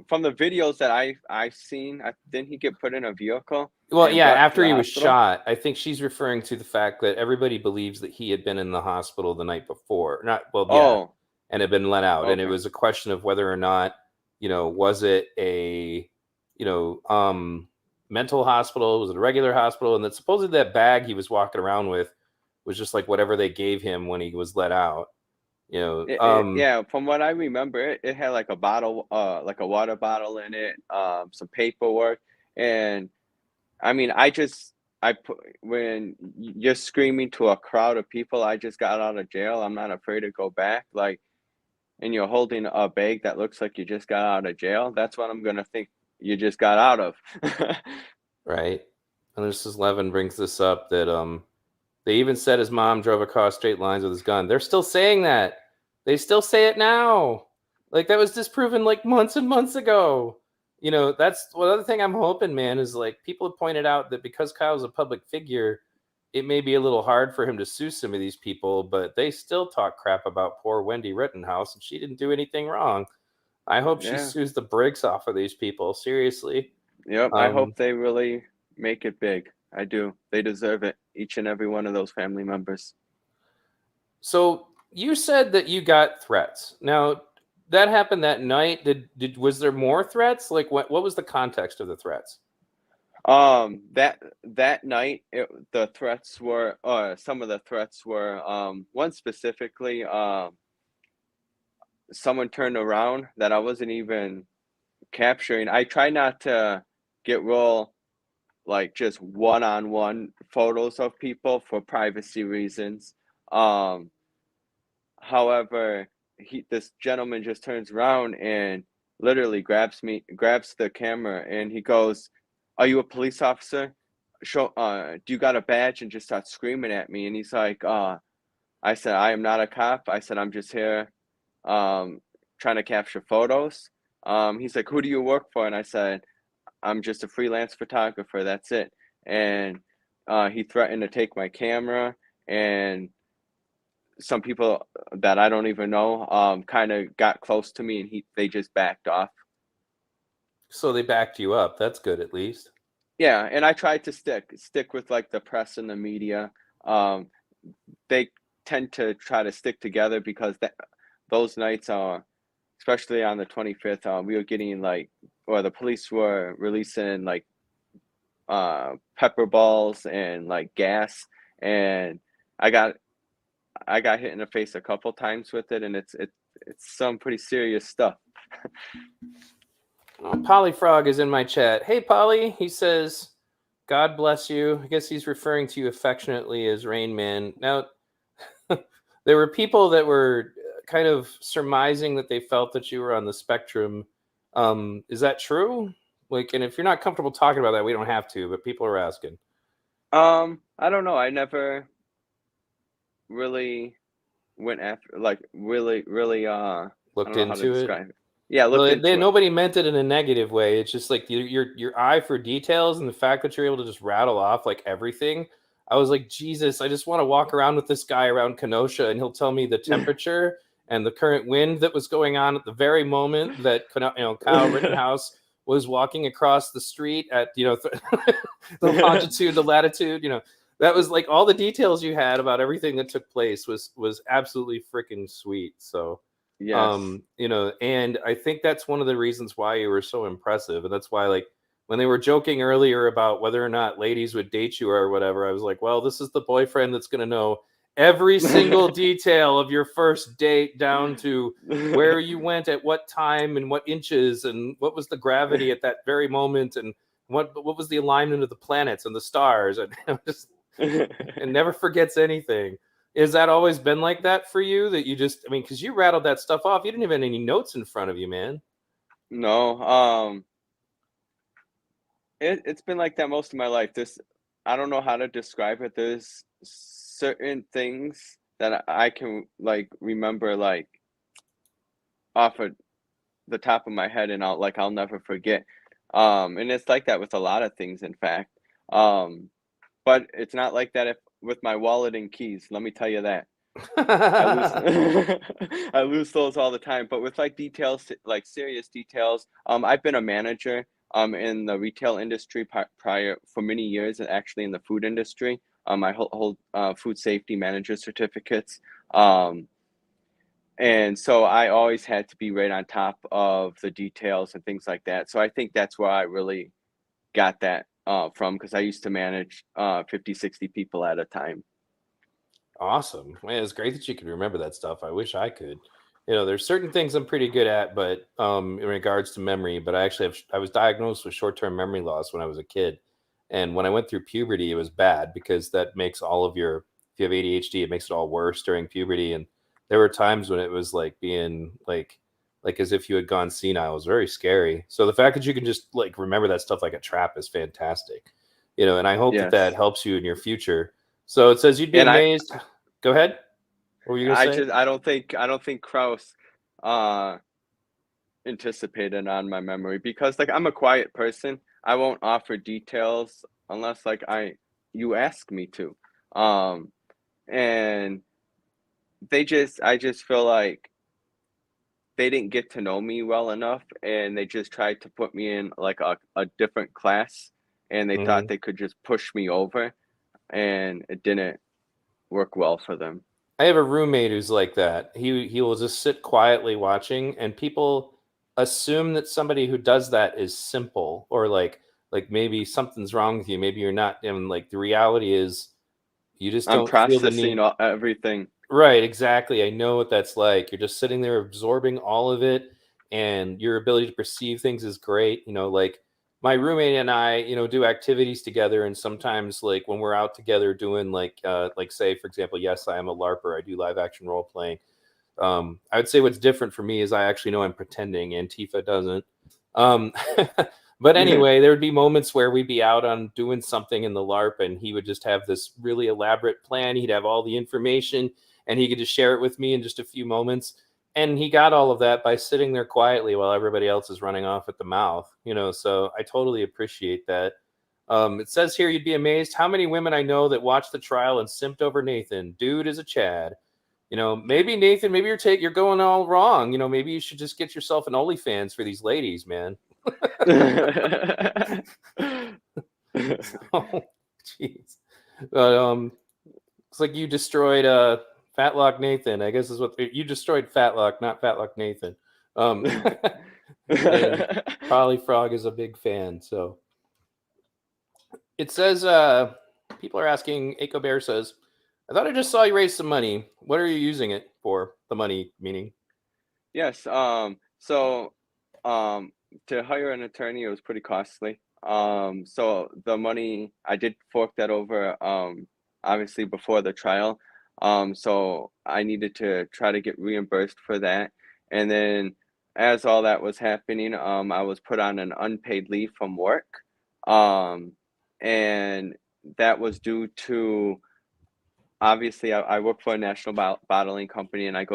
from the videos that I've seen. Didn't he get put in a vehicle Well, and yeah, brought to after the he was hospital? shot, I think she's referring to the fact that everybody believes that he had been in the hospital the night before. Not, well, yeah, Oh, and had been let out. And it okay. was a question of whether or not, was it a, mental hospital? Was it a regular hospital? And that supposedly that bag he was walking around with was just like whatever they gave him when he was let out. You know, um, Yeah, from what I remember, it had like a bottle, like a water bottle in it, some paperwork, and I mean, I put when you're screaming to a crowd of people, I just got out of jail. I'm not afraid to go back. Like, and you're holding a bag that looks like you just got out of jail. That's what I'm gonna think you just got out of. right. And this is Levin brings this up that they even said his mom drove across straight lines with his gun. They're still saying that. They still say it now. Like that was disproven like months and months ago. That's one other thing I'm hoping, man, is like people have pointed out that because Kyle's a public figure, it may be a little hard for him to sue some of these people, but they still talk crap about poor Wendy Rittenhouse, and she didn't do anything wrong. I hope she Yeah. sues the brakes off of these people. Seriously. Yep. I hope Um, they really make it big. I do. They deserve it. Each and every one of those family members. So you said that you got threats. Now that happened that night. Did was there more threats? Like what was the context of the threats? That night, the threats were, some of the threats were, one specifically, someone turned around that I wasn't even capturing. I try not to get real, like, just one-on-one photos of people for privacy reasons. Um, However, this gentleman just turns around and literally grabs the camera, and he goes, "Are you a police officer? Do you got a badge?" And just starts screaming at me. And he's like, I said, "I am not a cop." I said, "I'm just here, um, trying to capture photos." He's like, "Who do you work for?" And I said, "I'm just a freelance photographer. That's it." And he threatened to take my camera, and some people that I don't even know kind of got close to me, and they just backed off. So they backed you up. That's good at least. Yeah, and I tried to stick with like the press and the media. Um, they tend to try to stick together because those nights are, especially on the 25th, we were getting like, or the police were releasing like pepper balls and like gas, and I got I got hit in the face a couple times with it, and it's some pretty serious stuff. Polyfrog is in my chat. Hey, Polly. He says, God bless you. I guess he's referring to you affectionately as Rain Man. Now, there were people that were kind of surmising that they felt that you were on the spectrum. Is that true? Like, and if you're not comfortable talking about that, we don't have to, but people are asking. I don't know. I never really went after, like, really, I Looked don't know how to into it. describe it. Yeah, Well, looked into it. nobody meant it in a negative way. It's just like your eye for details and the fact that you're able to just rattle off like everything. I was like, Jesus, I just want to walk around with this guy around Kenosha and he'll tell me the temperature and the current wind that was going on at the very moment that Kyle Rittenhouse was walking across the street at the longitude, the latitude. That was like all the details you had about everything that took place was absolutely freaking sweet. So. Yes. And I think that's one of the reasons why you were so impressive. And that's why, like, when they were joking earlier about whether or not ladies would date you or whatever, I was like, well, this is the boyfriend that's going to know every single detail of your first date down to where you went at what time and what inches and what was the gravity at that very moment and what was the alignment of the planets and the stars and just and never forgets anything. Is that always been like that for you? That you just, I mean, because you rattled that stuff off. You didn't even have any notes in front of you, man. No, it's been like that most of my life. I don't know how to describe it. There's certain things that I can like remember like off of the top of my head, and I'll never forget. And it's like that with a lot of things, in fact. But it's not like that if with my wallet and keys. Let me tell you that. I lose I lose those all the time. But with like details, like serious details, I've been a manager in the retail industry prior for many years, and actually in the food industry. I hold food safety manager certificates. And so I always had to be right on top of the details and things like that. So I think that's where I really got that from, because I used to manage 50, 60 people at a time. Awesome. Man, it's great that you can remember that stuff. I wish I could. There's certain things I'm pretty good at, but in regards to memory, but I was diagnosed with short-term memory loss when I was a kid. And when I went through puberty, it was bad because that makes if you have ADHD, it makes it all worse during puberty. And there were times when it was like being like as if you had gone senile. It was very scary. So the fact that you can just like remember that stuff like a trap is fantastic. And I hope that that Yes. helps you in your future. So it says you'd be And amazed. Go ahead. What were you gonna say? I don't think Kraus uh anticipated on my memory, because like I'm a quiet person. I won't offer details unless like you ask me to. Um and I just feel like they didn't get to know me well enough, and they just tried to put me in like a different class, and they thought Mhm. they could just push me over, and it didn't work well for them. I have a roommate who's like that. He will just sit quietly watching, and people assume that somebody who does that is simple or like maybe something's wrong with you. Maybe you're not. And like the reality is, you just I'm don't feel the processing need. everything. Right, exactly. I know what that's like. You're just sitting there absorbing all of it, and your ability to perceive things is great. Like my roommate and I, do activities together, and sometimes like when we're out together doing like say for example, yes, I am a LARPer. I do live action role playing. I would say what's different for me is I actually know I'm pretending. Antifa doesn't. Um, but anyway, there would be moments where we'd be out on doing something in the LARP, and he would just have this really elaborate plan. He'd have all the information, and he could just share it with me in just a few moments. And he got all of that by sitting there quietly while everybody else is running off at the mouth. So I totally appreciate that. It says here you'd be amazed how many women I know that watched the trial and simped over Nathan. Dude is a Chad. Maybe Nathan, maybe you're going all wrong. Maybe you should just get yourself an OnlyFans for these ladies, man. Oh, jeez. But it's like you destroyed Fatlock Nathan, I guess is what you destroyed. Fatlock, not Fatlock Nathan. And Polyfrog is a big fan. So it says, people are asking. Aiko Bear says, "I thought I just saw you raise some money. What are you using it for? The money, meaning." Yes. So, um, to hire an attorney, it was pretty costly. So the money I did fork that over, obviously before the trial. So I needed to try to get reimbursed for that. And then as all that was happening, I was put on an unpaid leave from work. Um, and that was due to obviously I work for a national bottling company and I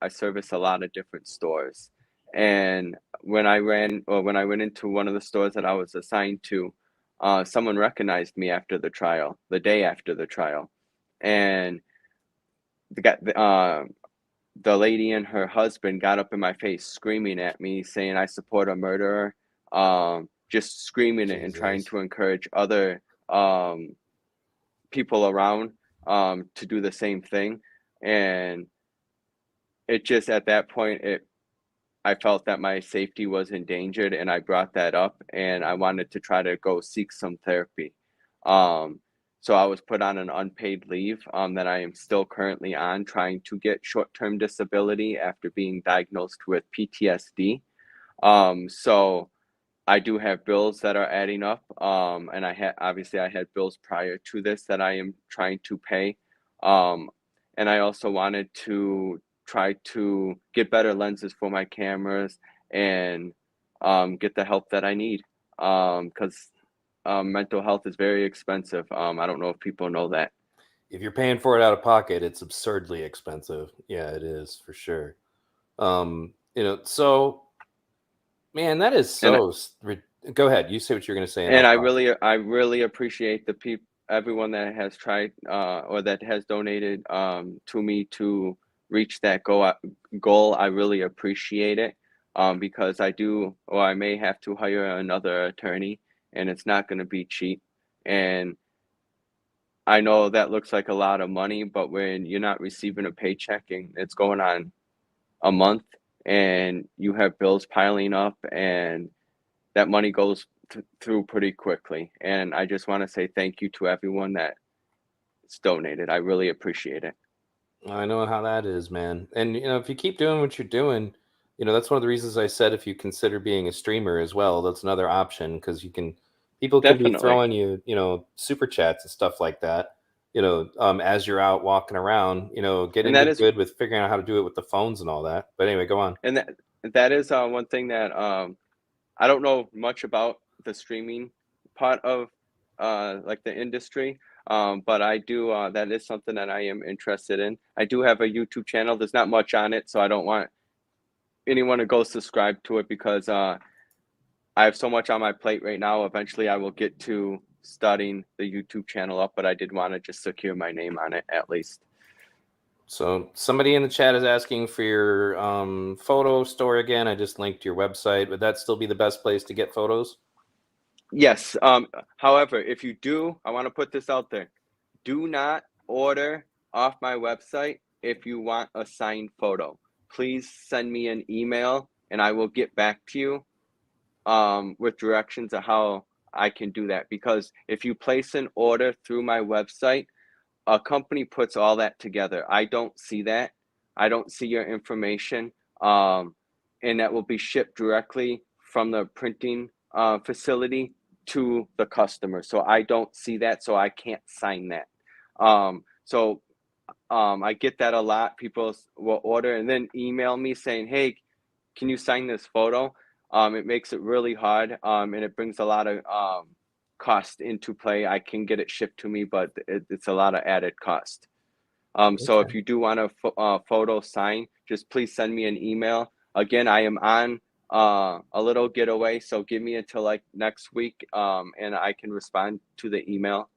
service a lot of different stores. And when I went into one of the stores that I was assigned to, someone recognized me after the trial, the day after the trial. And the guy, the lady and her husband got up in my face screaming at me saying I support a murderer, just screaming it and trying Jesus. to encourage other um people around to do the same thing. And it just at that point I felt that my safety was endangered and I brought that up and I wanted to try to go seek some therapy. Um, so I was put on an unpaid leave that I am still currently on, trying to get short-term disability after being diagnosed with PTSD. So I do have bills that are adding up, and I had bills prior to this that I am trying to pay, um, and I also wanted to try to get better lenses for my cameras and get the help that I need, because mental health is very expensive. I don't know if people know that. If you're paying for it out of pocket, it's absurdly expensive. Yeah, it is for sure. So man, that is And so. Go ahead. You say what you're going to say, and And I'll talk. I really appreciate everyone that has tried or that has donated to me to reach that goal. I really appreciate it because I may have to hire another attorney, and it's not going to be cheap. And I know that looks like a lot of money, but when you're not receiving a paycheck and it's going on a month, and you have bills piling up and that money goes through pretty quickly. And I just want to say thank you to everyone that's donated. I really appreciate it. I know how that is, man. And if you keep doing what you're doing, that's one of the reasons I said if you consider being a streamer as well, that's another option because people can be Definitely. throwing you, super chats and stuff like that. As you're out walking around, And getting that is good with figuring out how to do it with the phones and all that. But anyway, go on. and that is one thing that I don't know much about the streaming part of like the industry. But I do that is something that I am interested in. I do have a YouTube channel. There's not much on it, so I don't want anyone to go subscribe to it because I have so much on my plate right now. Eventually, I will get to starting the YouTube channel up, but I did want to just secure my name on it at least. So somebody in the chat is asking for your photo store again. I just linked your website. Would that still be the best place to get photos? Yes. However, if you do, I want to put this out there. Do not order off my website if you want a signed photo. Please send me an email and I will get back to you with directions of how I can do that. Because if you place an order through my website, a company puts all that together. I don't see that. I don't see your information. And that will be shipped directly from the printing facility to the customer. So I don't see that. So I can't sign that. I get that a lot. People will order and then email me saying, hey, can you sign this photo? It makes it really hard and it brings a lot of cost into play. I can get it shipped to me, but it's a lot of added cost. So if Okay. you do want a photo sign, just please send me an email. Again, I am on a little getaway, so give me until like next week and I can respond to the email.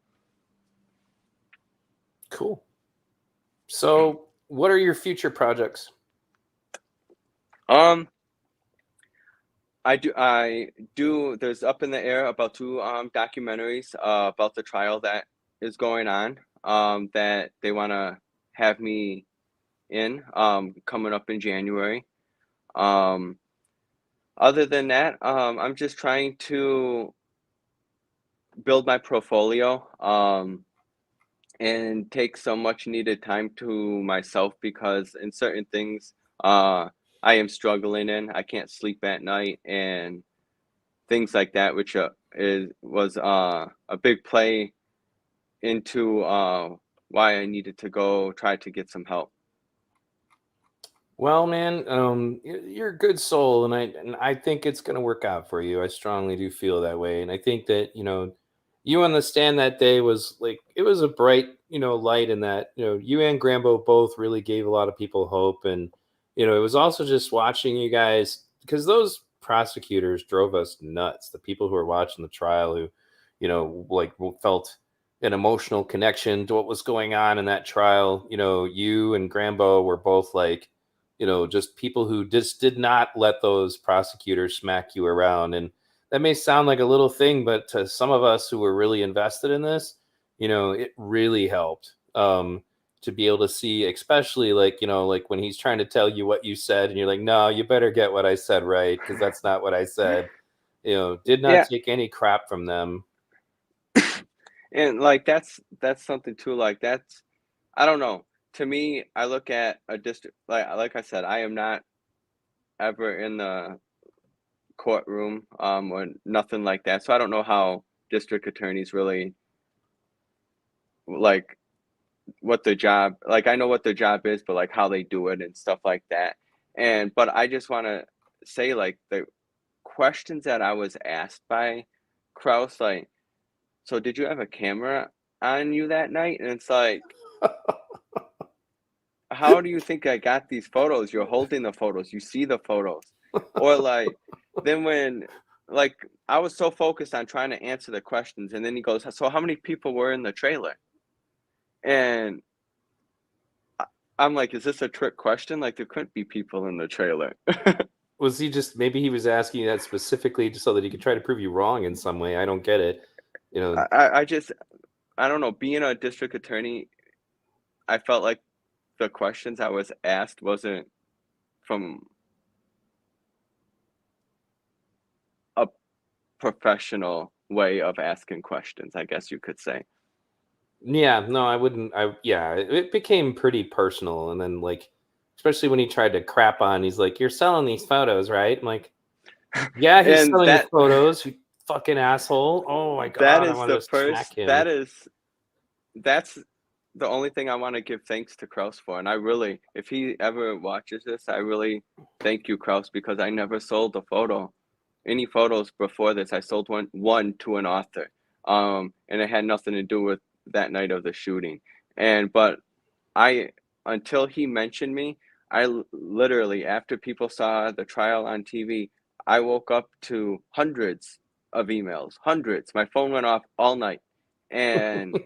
Cool. So, what are your future projects? Um, I do. There's up in the air about two documentaries about the trial that is going on. That they want to have me in coming up in January. Um, Other than that, I'm just trying to build my portfolio and take some much needed time to myself because in certain things I am struggling in. I can't sleep at night and things like that, which was a big play into why I needed to go try to get some help. Well, man, you're a good soul, and I think it's gonna work out for you. I strongly do feel that way, and I think that you on the stand that day was like it was a bright light in that you and Grambo both really gave a lot of people hope, and it was also just watching you guys because those prosecutors drove us nuts. The people who were watching the trial who like felt an emotional connection to what was going on in that trial. You and Grambo were both like just people who just did not let those prosecutors smack you around. And that may sound like a little thing, but to some of us who were really invested in this, it really helped to be able to see, especially like, like when he's trying to tell you what you said and you're like, no, you better get what I said right, because that's not what I said. Did not Yeah, take any crap from them. and like that's something too. Like that's I don't know. To me, I look at a district like I said, I am not ever in the courtroom or nothing like that. So I don't know how district attorneys really like what their job like I know what their job is, but like how they do it and stuff like that. And but I just want to say like the questions that I was asked by Kraus, like, so did you have a camera on you that night? And it's like, how do you think I got these photos? You're holding the photos, you see the photos. Or like then when like I was so focused on trying to answer the questions and then he goes, so how many people were in the trailer? And I'm like, is this a trick question? Like there couldn't be people in the trailer. Was he just maybe he was asking you that specifically just so that he could try to prove you wrong in some way? I don't get it. You know, I just I don't know, being a district attorney, I felt like the questions I was asked wasn't from a professional way of asking questions, I guess you could say. yeah, no, I wouldn't. Yeah, it became pretty personal, and then like, especially when he tried to crap on, he's like, "You're selling these photos, right?" I'm like, "Yeah, he's And selling the photos, you fucking asshole." Oh my that god, I is wanted the to smack first him. that's the only thing I want to give thanks to Kraus for. And I really, if he ever watches this, I really thank you, Kraus, because I never sold a photo, any photos before this. I sold one to an author. And it had nothing to do with that night of the shooting. And but I until he mentioned me, literally after people saw the trial on TV, I woke up to hundreds of emails, hundreds. My phone went off all night, and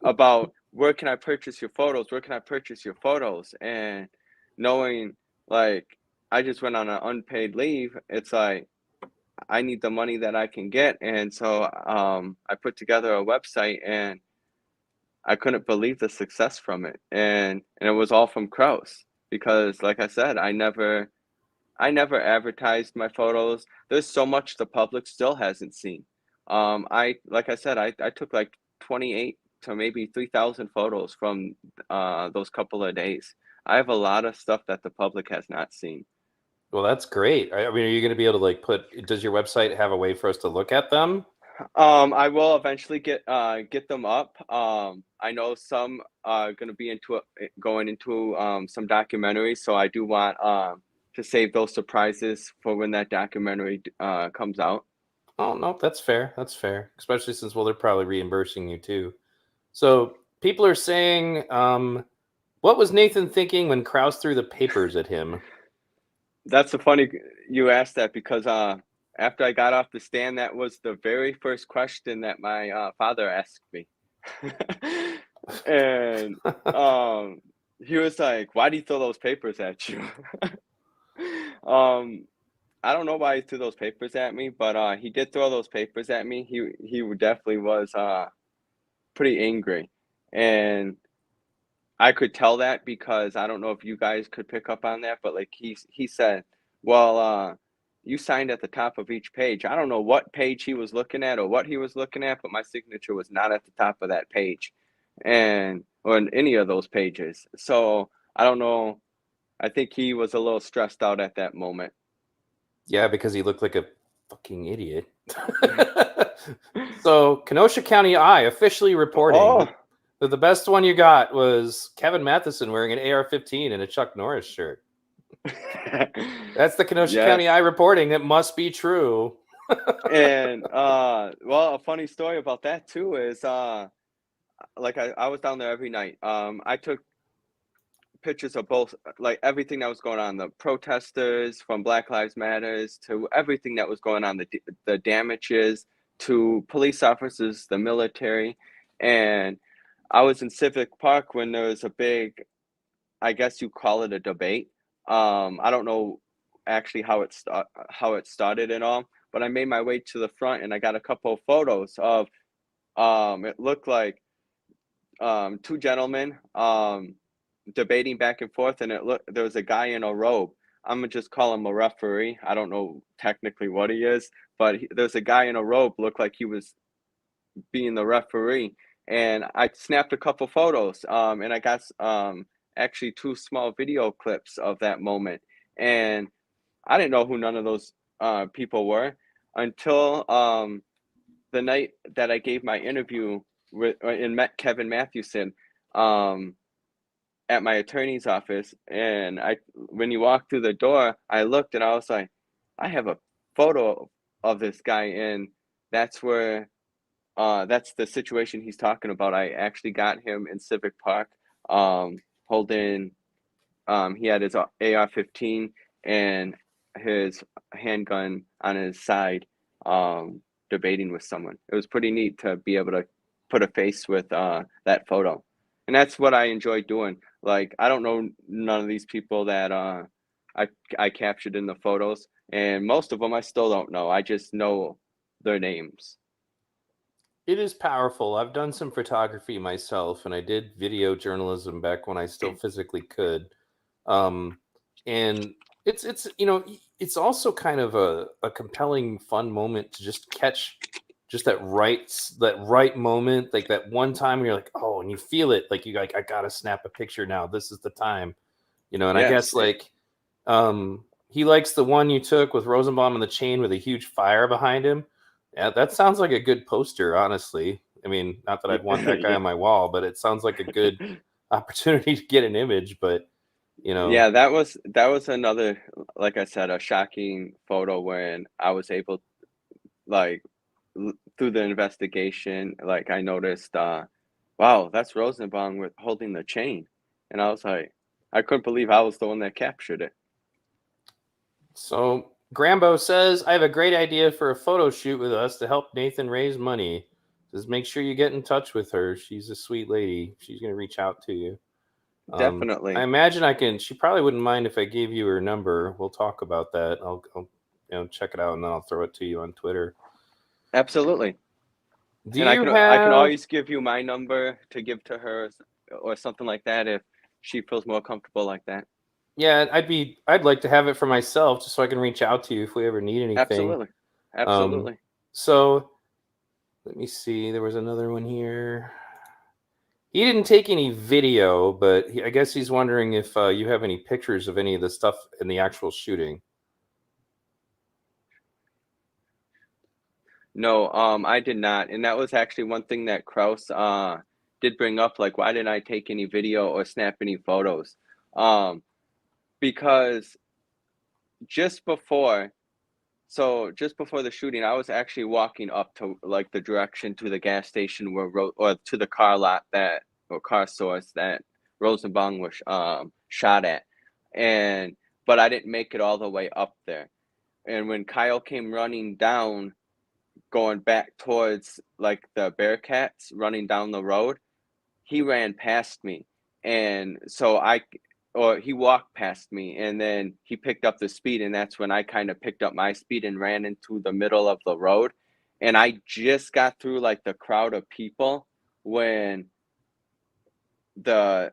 about where can I purchase your photos? Where can I purchase your photos? And knowing like I just went on an unpaid leave, it's like I need the money that I can get, and so I put together a website and I couldn't believe the success from it, and it was all from Kraus because, like I said, I never advertised my photos. There's so much the public still hasn't seen. I like I said, I took like 28 to maybe 3,000 photos from those couple of days. I have a lot of stuff that the public has not seen. Well, that's great. I mean, are you going to be able to like put? Does your website have a way for us to look at them? I will eventually get them up. I know some are going to be going into some documentaries, so I do want to save those surprises for when that documentary comes out. Oh no, that's fair. That's fair, especially since well, they're probably reimbursing you too. So people are saying, what was Nathan thinking when Kraus threw the papers at him? That's a funny you asked that because after I got off the stand, that was the very first question that my father asked me, and um, he was like, "Why do you throw those papers at you?" um, I don't know why he threw those papers at me, but he did throw those papers at me. He definitely was pretty angry, and I could tell that because I don't know if you guys could pick up on that, but like he said, well, you signed at the top of each page. I don't know what page he was looking at or what he was looking at, but my signature was not at the top of that page, and or in any of those pages. So I don't know. I think he was a little stressed out at that moment. Yeah, because he looked like a fucking idiot. So Kenosha County I officially reporting Oh, that the best one you got was Kevin Matheson wearing an AR-15 and a Chuck Norris shirt. That's the Kenosha County I yes. reporting. It must be true. And well, a funny story about that too is like I was down there every night. I took pictures of both, like everything that was going on, the protesters from Black Lives Matters to everything that was going on, the damages to police officers, the military. And I was in Civic Park when there was a big, I guess you call it a debate. I don't know actually how it started and all, but I made my way to the front and I got a couple of photos of it looked like two gentlemen debating back and forth, and there was a guy in a robe. I'm gonna just call him a referee. I don't know technically what he is, but there's a guy in a robe looked like he was being the referee, and I snapped a couple photos, and I got actually two small video clips of that moment, and I didn't know who none of those people were until the night that I gave my interview with and met Kevin Mathewson. Um, at my attorney's office, and I when you walk through the door, I looked and I was like, I have a photo of this guy, and that's where that's the situation he's talking about. I actually got him in Civic Park, holding he had his AR-15 and his handgun on his side, debating with someone. It was pretty neat to be able to put a face with that photo, and that's what I enjoy doing. Like I don't know none of these people that I I captured in the photos, and most of them I still don't know. I just know their names. It is powerful. I've done some photography myself, and I did video journalism back when I still physically could. Um, and it's it's also kind of a compelling, fun moment to just catch just that right moment, like that one time where you're like, oh, and you feel it, like you like, I gotta snap a picture now. This is the time, And I Yes, guess like he likes the one you took with Rosenbaum on the chain with a huge fire behind him. Yeah, that sounds like a good poster, honestly. I mean, not that I'd want that guy yeah. on my wall, but it sounds like a good opportunity to get an image. But you know, Yeah, that was another, like I said, a shocking photo when I was able, like, through the investigation, like I noticed, wow, that's Rosenbaum with holding the chain, and I was like, I couldn't believe I was the one that captured it. so Grambo says, I have a great idea for a photo shoot with us to help Nathan raise money. Just make sure you get in touch with her. She's a sweet lady. She's going to reach out to you. I Definitely, imagine I can. She probably wouldn't mind if I gave you her number. We'll talk about that. I'll check it out and then I'll throw it to you on Twitter. absolutely, Do and you I can have? always give you my number to give to her or something like that if she feels more comfortable like that. Yeah, I'd like to have it for myself just so I can reach out to you if we ever need anything. Absolutely, Um, absolutely. so let me see. There was another one here. He didn't take any video, but I guess he's wondering if you have any pictures of any of the stuff in the actual shooting. No, I did not, and that was actually one thing that Kraus did bring up. Like, why didn't I take any video or snap any photos? Um, because just before, just before the shooting, I was actually walking up to like the direction to the gas station or to the car lot that or car source that Rosenbaum was shot at, and but I didn't make it all the way up there. And when Kyle came running down going back towards like the Bearcats running down the road, he ran past me. And so or he walked past me and then he picked up the speed. And that's when I kind of picked up my speed and ran into the middle of the road. And I just got through like the crowd of people when the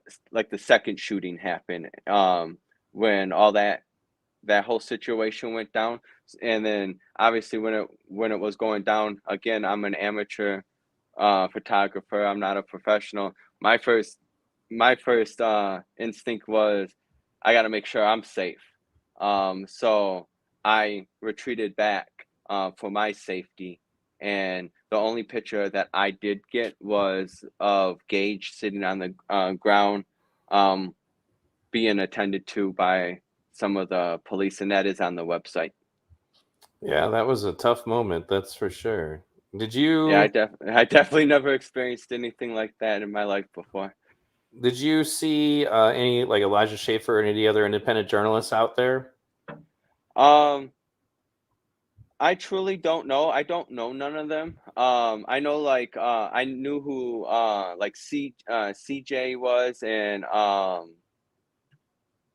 the second shooting happened, when all that whole situation went down. And then obviously when it was going down, again, I'm an amateur photographer. I'm not a professional. My first instinct was I got to make sure I'm safe. So I retreated back for my safety. And the only picture that I did get was of Gage sitting on the ground, um, being attended to by some of the police, and that is on the website. Yeah, that was a tough moment, that's for sure. Did Yeah, you I definitely never experienced anything like that in my life before. did you see any like Elijah Schaefer and any other independent journalists out there? Um, I truly don't know. I don't know none of them. I know I knew who CJ was, and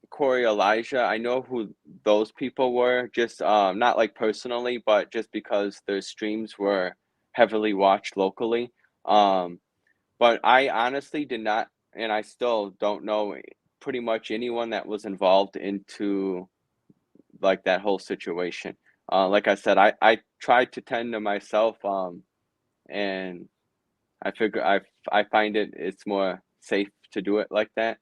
Corey Elijah. I know who those people were, just not like personally, but just because their streams were heavily watched locally. Um, but I honestly did not, and I still don't know pretty much anyone that was involved into like that whole situation. Like I said, I tried to tend to myself, and I figure I find it's more safe to do it like that.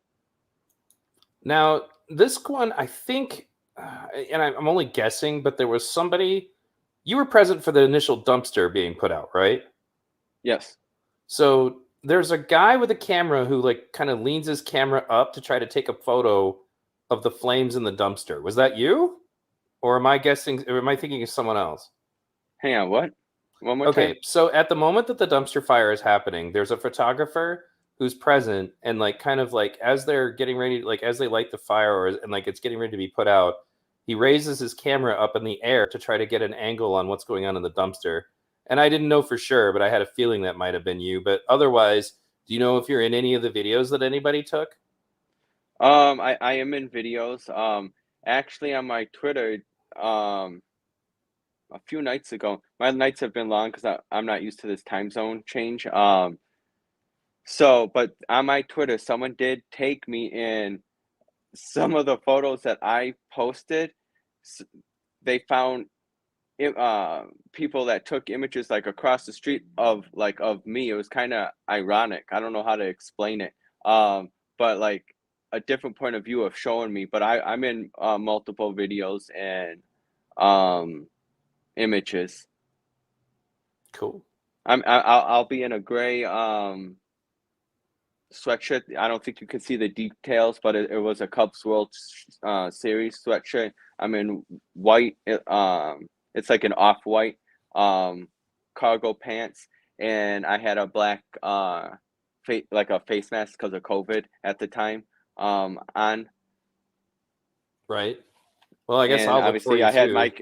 Now, this one, I think, and I'm only guessing, but there was somebody. You were present for the initial dumpster being put out, right? Yes. So there's a guy with a camera who like kind of leans his camera up to try to take a photo of the flames in the dumpster. Was that you? Or am I guessing, or am I thinking of someone else? Hang on, what? One more time? Okay, so at the moment that the dumpster fire is happening, there's a photographer who's present, and like kind of like as they're getting ready, like as they light the fire, and like it's getting ready to be put out, he raises his camera up in the air to try to get an angle on what's going on in the dumpster. And I didn't know for sure, but I had a feeling that might have been you. But otherwise, do you know if you're in any of the videos that anybody took? I am in videos. Actually on my Twitter, um, a few nights ago. My nights have been long because I'm not used to this time zone change. But on my Twitter, someone did take me in some of the photos that I posted. They found people that took images like across the street of me. It was kind of ironic. I don't know how to explain it. But like a different point of view of showing me. But I'm in multiple videos and um, images. Cool. I'll be in a gray sweatshirt. I don't think you can see the details, but it was a Cubs World Series sweatshirt. I'm in white. It's like an off-white cargo pants, and I had a black like a face mask because of COVID at the time on, Right. Well, I guess and I'll look for obviously you I had too. my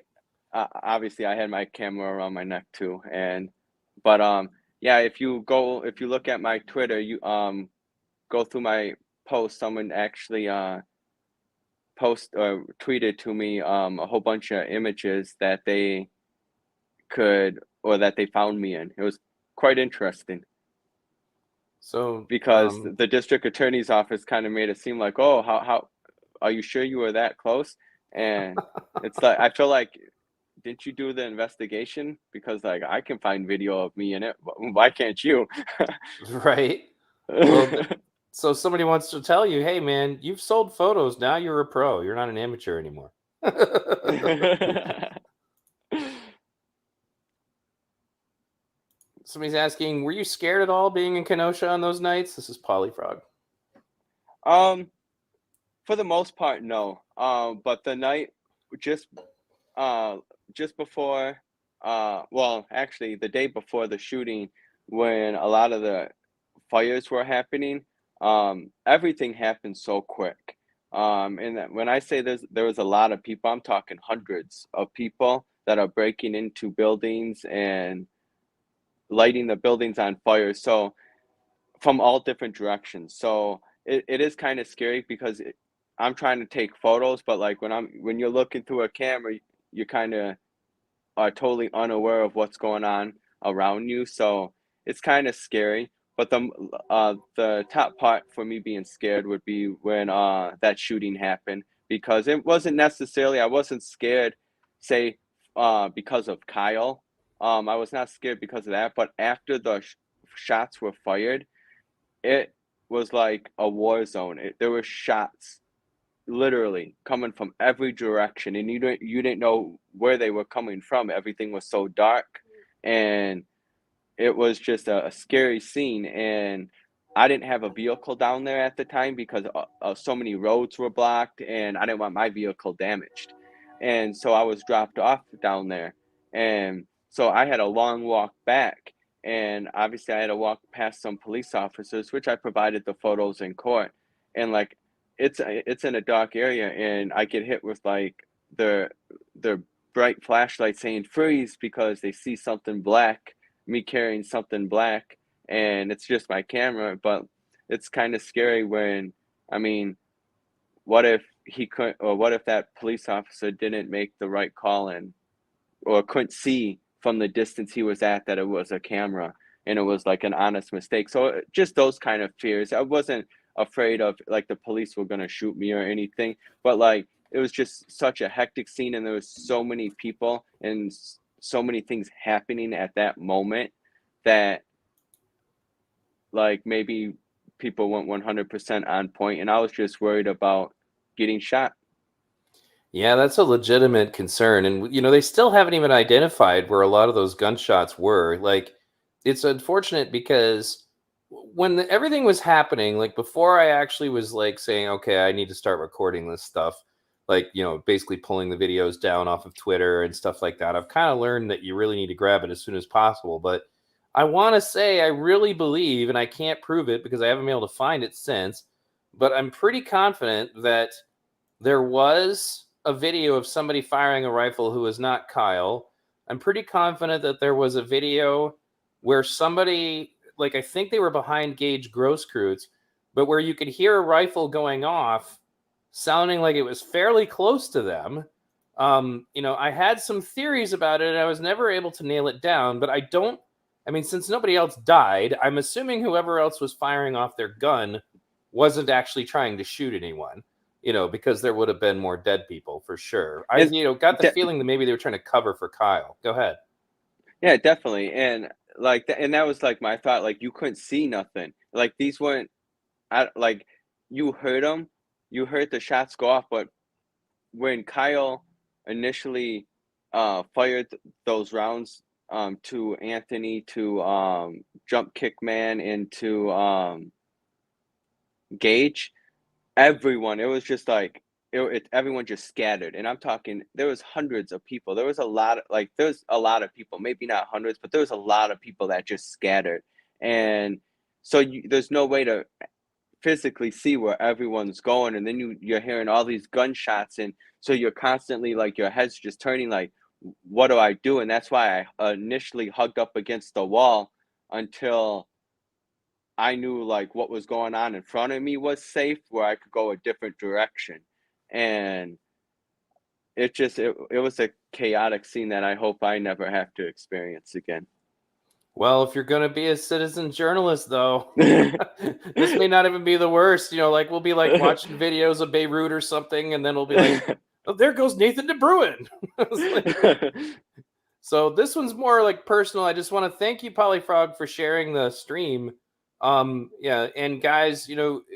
obviously I had my camera around my neck too, and but yeah, if you look at my Twitter, you go through my post, someone actually post or tweeted to me a whole bunch of images that they could or that they found me in. It was quite interesting So, because the district attorney's office kind of made it seem like, oh, how are you sure you were that close? And it's like I feel like didn't you do the investigation? Because like I can find video of me in it. Why can't you? right. Well, so somebody wants to tell you, hey man, you've sold photos. Now you're a pro. You're not an amateur anymore. Somebody's asking, were you scared at all being in Kenosha on those nights? This is Polyfrog. um, for the most part, no. But the night just uh just before well, actually the day before the shooting, when a lot of the fires were happening, everything happened so quick. And when I say there was a lot of people, I'm talking hundreds of people that are breaking into buildings and lighting the buildings on fire. So from all different directions. So it is kind of scary because I'm trying to take photos, but like when you're looking through a camera, you kind of are totally unaware of what's going on around you. So it's kind of scary. but the top part for me being scared would be when that shooting happened, because it wasn't necessarily, I wasn't scared, say, because of Kyle. I was not scared because of that, but after the shots were fired, it was like a war zone. There were shots literally coming from every direction, and you didn't know where they were coming from. Everything was so dark, and it was just a scary scene. And I didn't have a vehicle down there at the time because so many roads were blocked, and I didn't want my vehicle damaged. And so I was dropped off down there. And so I had a long walk back. And obviously, I had to walk past some police officers, which I provided the photos in court. And like, it's in a dark area, and I get hit with like the the bright flashlight saying freeze because they see something black, me carrying something black, and it's just my camera. But it's kind of scary when, I mean, what if he could, or what if that police officer didn't make the right call, and or couldn't see from the distance he was at that it was a camera and it was like an honest mistake. So just those kind of fears. I wasn't afraid of like the police were going to shoot me or anything, but like it was just such a hectic scene, and there was so many people and so many things happening at that moment that like maybe people weren't 100% on point, and I was just worried about getting shot. Yeah, that's a legitimate concern. And, they still haven't even identified where a lot of those gunshots were. Like, it's unfortunate because when everything was happening, like before I actually was like saying, okay, I need to start recording this stuff, like, basically pulling the videos down off of Twitter and stuff like that, I've kind of learned that you really need to grab it as soon as possible. But I want to say I really believe, and I can't prove it because I haven't been able to find it since, but I'm pretty confident that there was a video of somebody firing a rifle who was not Kyle. I'm pretty confident that there was a video where somebody, like I think they were behind Gage Grosskreutz, but where you could hear a rifle going off sounding like it was fairly close to them. I had some theories about it and I was never able to nail it down, but since nobody else died, I'm assuming whoever else was firing off their gun wasn't actually trying to shoot anyone. Because there would have been more dead people for sure. I, And got the feeling that maybe they were trying to cover for Kyle. Go ahead. yeah, definitely. And like and that was like my thought, like you couldn't see nothing. Like these weren't, like you heard them, you heard the shots go off, but when Kyle initially fired those rounds to Anthony, to Jump Kick Man, and to Gage, everyone, it was just like everyone just scattered. And I'm talking, there was hundreds of people. There was a lot of like there's a lot of people, maybe not hundreds, but there was a lot of people that just scattered. And so there's no way to physically see where everyone's going, and then you're hearing all these gunshots, and so you're constantly like your head's just turning like, what do I do? And that's why I initially hugged up against the wall until I knew like what was going on in front of me was safe, where I could go a different direction. And it was a chaotic scene that I hope I never have to experience again. Well, if you're going to be a citizen journalist, though, this may not even be the worst. Like we'll be like watching videos of Beirut or something, and then we'll be like, oh, there goes Nathan DeBruin. So this one's more like personal. I just want to thank you, Polyfrog, for sharing the stream. Yeah, and guys,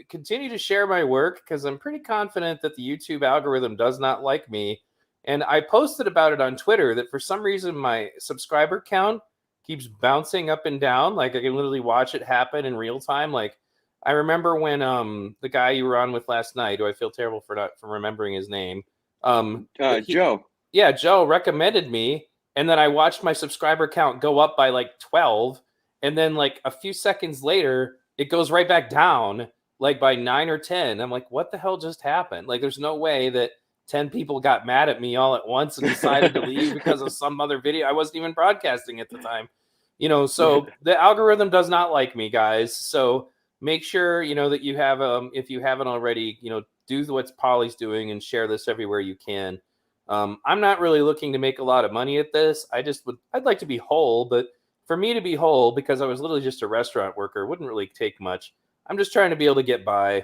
continue to share my work because I'm pretty confident that the YouTube algorithm does not like me. And I posted about it on Twitter that for some reason my subscriber count keeps bouncing up and down. Like I can literally watch it happen in real time. Like I remember when the guy you were on with last night, who I feel terrible for remembering his name. Joe. Yeah, Joe recommended me, and then I watched my subscriber count go up by like 12, and then like a few seconds later, it goes right back down like by 9 or 10. I'm like, what the hell just happened? Like there's no way that 10 people got mad at me all at once and decided to leave because of some other video. I wasn't even broadcasting at the time. So the algorithm does not like me, guys. So make sure, that you have, if you haven't already, do what Polly's doing and share this everywhere you can. I'm not really looking to make a lot of money at this. I'd like to be whole, but for me to be whole, because I was literally just a restaurant worker, it wouldn't really take much. I'm just trying to be able to get by,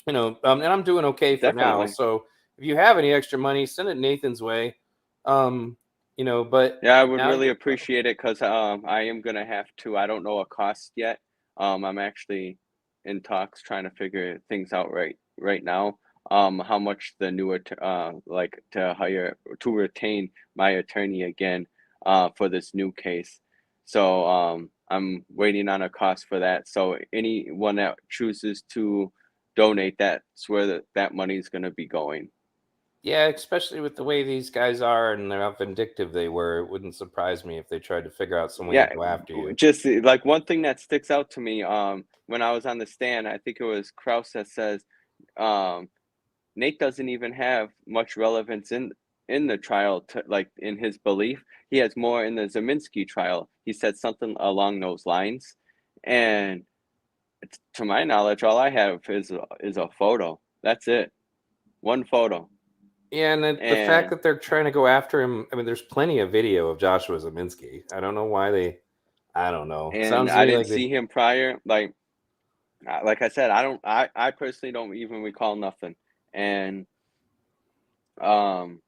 and I'm doing okay for now. Definitely. So if you have any extra money, send it Nathan's way. But Yeah, I would now really you're appreciate it because I am gonna have to. I don't know a cost yet. I'm actually in talks trying to figure things out right now. How much the like to retain my attorney again, for this new case. So I'm waiting on a cost for that. So anyone that chooses to donate, that's where that money is gonna be going. Yeah, especially with the way these guys are and how vindictive they were, it wouldn't surprise me if they tried to figure out some way to Yeah, go after you. just like one thing that sticks out to me, when I was on the stand, I think it was Kraus that says, um, Nate doesn't even have much relevance in the trial to like in his belief. He has more in the Zeminski trial. He said something along those lines, and to my knowledge, all I have is a photo. That's it, one photo, Yeah, and the fact and that they're trying to go after him, I mean, there's plenty of video of Joshua Zeminski. I don't know why I don't know. and Sounds to I me didn't like they, see him prior. Like I said, I don't. I personally don't even recall nothing, and um,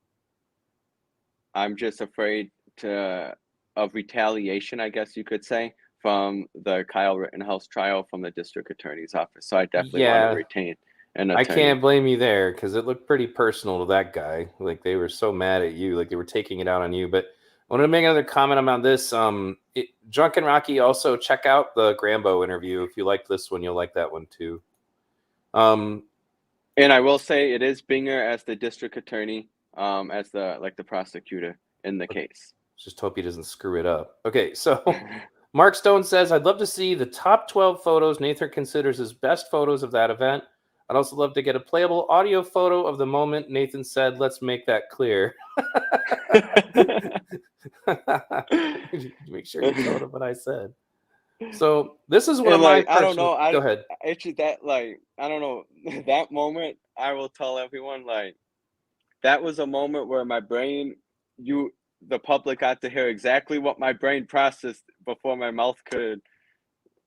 I'm just afraid to of retaliation, I guess you could say, from the Kyle Rittenhouse trial from the district attorney's office. So I definitely want to yeah, retain an I attorney. can't blame you there because it looked pretty personal to that guy. Like they were so mad at you, like they were taking it out on you. But I want to make another comment about this. Drunken Rocky, also check out the Grambo interview. If you liked this one, you'll like that one too. Um, And I will say it is Binger as the district attorney, as the prosecutor in the case. just hope he doesn't screw it up. Okay, so Mark Stone says, I'd love to see the top 12 photos Nathan considers his best photos of that event. I'd also love to get a playable audio photo of the moment Nathan said, let's make that clear. Make sure you told him what I said. So this is one of And my like I don't personal. know, Go ahead. it's just that like I don't know that moment. I will tell everyone like that was a moment where my brain, you, the public got to hear exactly what my brain processed before my mouth could,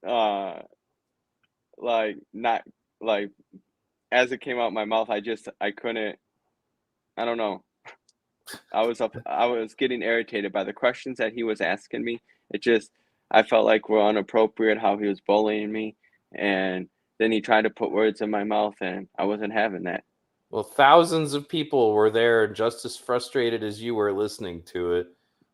uh, like not like as it came out my mouth. I couldn't. I don't know. I was getting irritated by the questions that he was asking me. It just I felt like were inappropriate how he was bullying me, and then he tried to put words in my mouth, and I wasn't having that. Well, thousands of people were there just as frustrated as you were listening to it.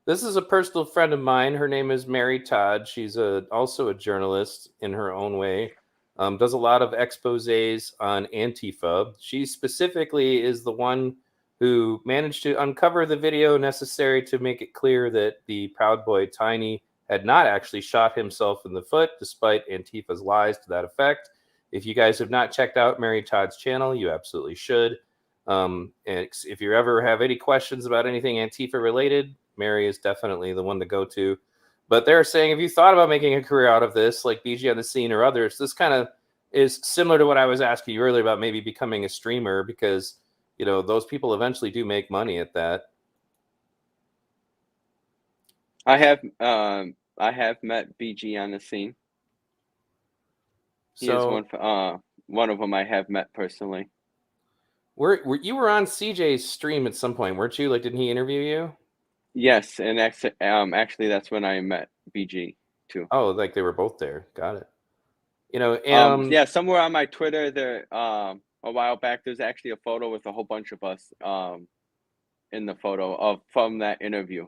This is a personal friend of mine. Her name is Mary Todd. She's also a journalist in her own way. Does a lot of exposés on Antifa. She specifically is the one who managed to uncover the video necessary to make it clear that the Proud Boy Tiny had not actually shot himself in the foot, despite Antifa's lies to that effect. If you guys have not checked out Mary Todd's channel, you absolutely should. And if you ever have any questions about anything Antifa related, Mary is definitely the one to go to. But they're saying if you thought about making a career out of this, like BG on the Scene or others, this kind of is similar to what I was asking you earlier about maybe becoming a streamer, because those people eventually do make money at that. I have met BG on the scene. He is So one of them I have met personally. you were on CJ's stream at some point, weren't you? Like, didn't he interview you? Yes, and actually that's when I met BG too. Oh, like they were both there. Got it. Yeah, somewhere on my Twitter there a while back there's actually a photo with a whole bunch of us in the photo of from that interview.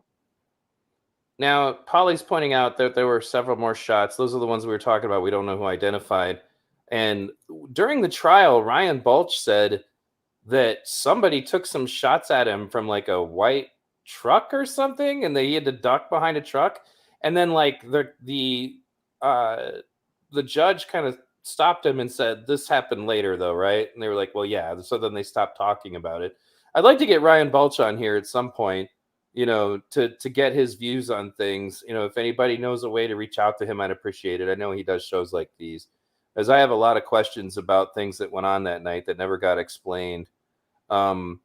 Now, Polly's pointing out that there were several more shots. Those are the ones we were talking about. We don't know who identified. And during the trial, Ryan Balch said that somebody took some shots at him from like a white truck or something, and he had to duck behind a truck. And then like uh, the judge kind of stopped him and said, "This happened later, though, right?" And they were like, "Well, yeah." So then they stopped talking about it. I'd like to get Ryan Balch on here at some point, to get his views on things. If anybody knows a way to reach out to him, I'd appreciate it. I know he does shows like these, as I have a lot of questions about things that went on that night that never got explained. But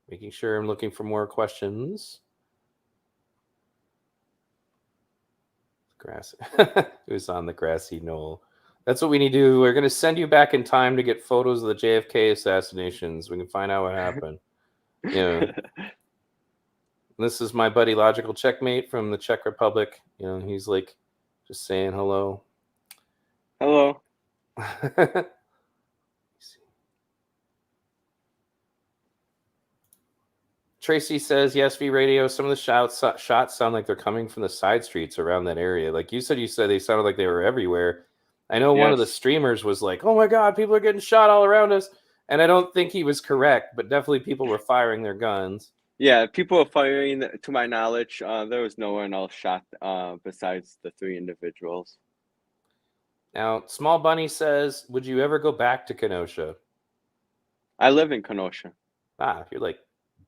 making sure I'm looking for more questions. Grass. It was on the grassy knoll. That's what we need to do. We're going to send you back in time to get photos of the JFK assassinations. We can find out what happened. You know, this is my buddy Logical Checkmate from the Czech Republic. You know, he's like just saying hello. Hello. Tracy says, yes, V Radio, some of the shots sound like they're coming from the side streets around that area. Like you said they sounded like they were everywhere. I know one of the streamers was like, oh my God, people are getting shot all around us. And I don't think he was correct, but definitely people were firing their guns. Yeah, people were firing, to my knowledge. There was no one else shot besides the 3 individuals. Now, Small Bunny says, would you ever go back to Kenosha? I live in Kenosha. You're like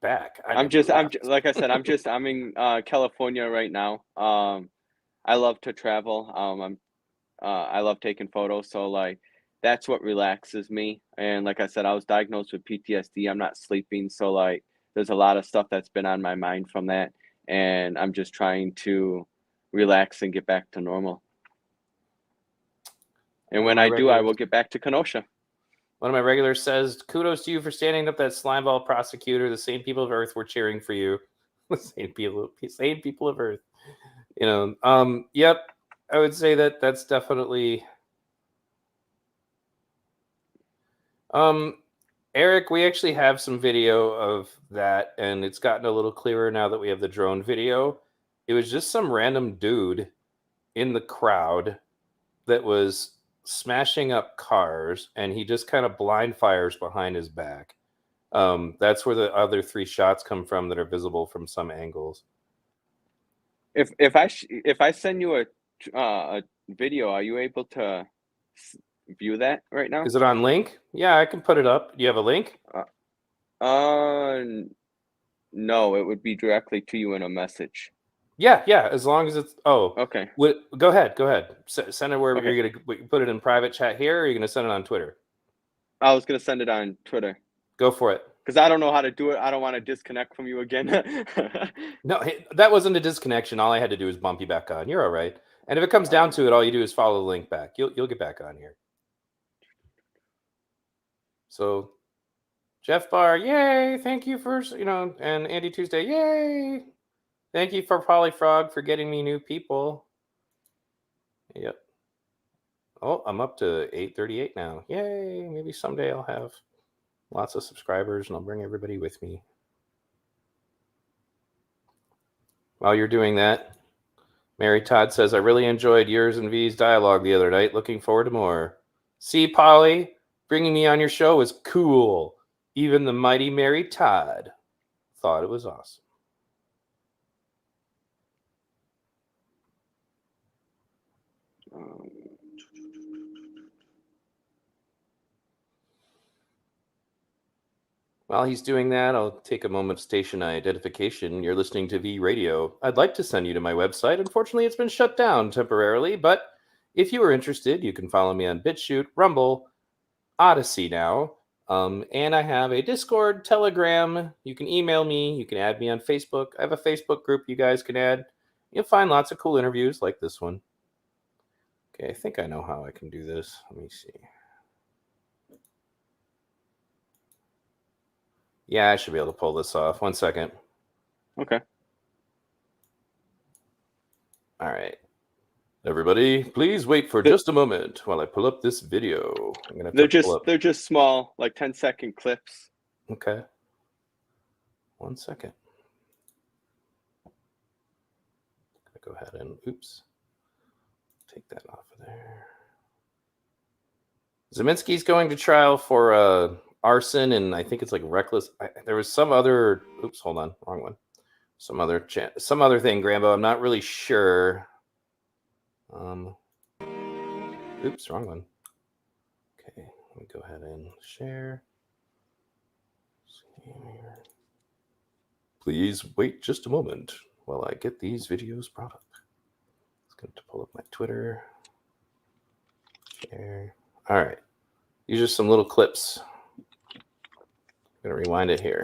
back. I'm like I said, I'm in California right now. I love to travel. I love taking photos, so like that's what relaxes me. And like I said, I was diagnosed with PTSD. I'm not sleeping, so like there's a lot of stuff that's been on my mind from that, and I'm just trying to relax and get back to normal. And when I do, I will get back to Kenosha. One of my regulars says, kudos to you for standing up that slimeball prosecutor. The same people of Earth were cheering for you. The same people of Earth. You know, yep. I would say that's definitely. Eric, we actually have some video of that, and it's gotten a little clearer now that we have the drone video. It was just some random dude in the crowd that was smashing up cars, and he just kind of blind fires behind his back. That's where the other 3 shots come from that are visible from some angles. If I send you a video, are you able to view that right now? Is it on link? Yeah, I can put it up. Do you have a link? No, it would be directly to you in a message. Yeah, as long as it's okay. Go ahead. Send it where you're gonna put it in private chat here, or you're gonna send it on Twitter. I was gonna send it on Twitter. Go for it. Because I don't know how to do it. I don't want to disconnect from you again. No, that wasn't a disconnection. All I had to do was bump you back on. You're all right. And if it comes down to it, all you do is follow the link back. You'll get back on here. So, Jeff Barr, yay! Thank you for and Andy Tuesday, yay! Thank you for Polyfrog for getting me new people. Yep. Oh, I'm up to 838 now. Yay! Maybe someday I'll have lots of subscribers and I'll bring everybody with me. While you're doing that, Mary Todd says, I really enjoyed yours and V's dialogue the other night. Looking forward to more. See, Polly, bringing me on your show was cool. Even the mighty Mary Todd thought it was awesome. While he's doing that, I'll take a moment of station identification. You're listening to V Radio. I'd like to send you to my website. Unfortunately, it's been shut down temporarily, but if you are interested, you can follow me on BitChute, Rumble, Odyssey now, and I have a Discord, Telegram. You can email me. You can add me on Facebook. I have a Facebook group you guys can add. You'll find lots of cool interviews like this one. Okay, I think I know how I can do this. Let me see. Yeah, I should be able to pull this off. 1 second. Okay. All right. Everybody, please wait for just a moment while I pull up this video. They're just small, like 10-second clips. Okay. 1 second. Go ahead and take that off of there. Zeminski's going to trial for arson, and I think it's like reckless. There was some other. Hold on, wrong one. Some other thing, Grambo. I'm not really sure. Wrong one. Okay, let me go ahead and share. Please wait just a moment while I get these videos brought up. It's going to pull up my Twitter. Share. All right. These are some little clips. I'm going to rewind it here.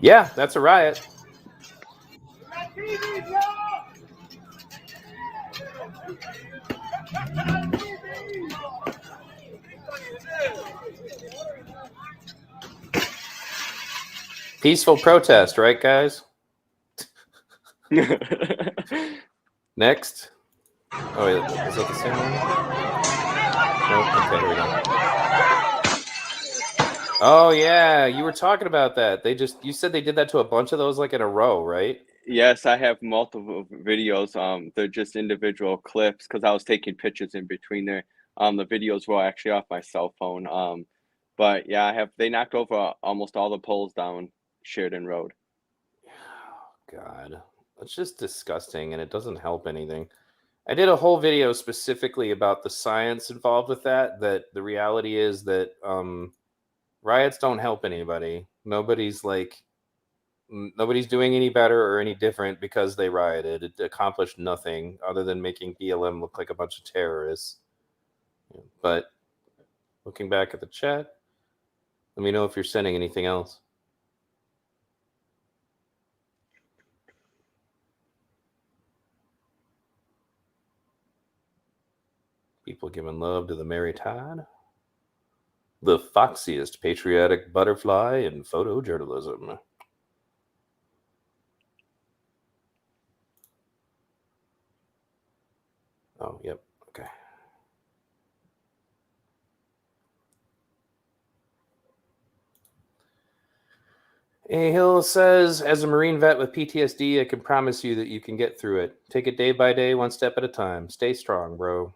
Yeah, that's a riot. Peaceful protest, right, guys? Next. Oh, wait, is that the same one? Nope. Okay, here we go. Oh yeah, you were talking about that. You said they did that to a bunch of those like in a row, right? Yes, I have multiple videos. They're just individual clips because I was taking pictures in between there. The videos were actually off my cell phone. But yeah, they knocked over almost all the poles down Sheridan Road. God, it's just disgusting and it doesn't help anything. I did a whole video specifically about the science involved with that. That the reality is that riots don't help anybody. Nobody's doing any better or any different because they rioted. It accomplished nothing other than making BLM look like a bunch of terrorists. But looking back at the chat, let me know if you're sending anything else. People giving love to the Merry Tide. The foxiest patriotic butterfly in photojournalism. Oh, yep. Okay. A Hill says, as a Marine vet with PTSD, I can promise you that you can get through it. Take it day by day, one step at a time. Stay strong, bro.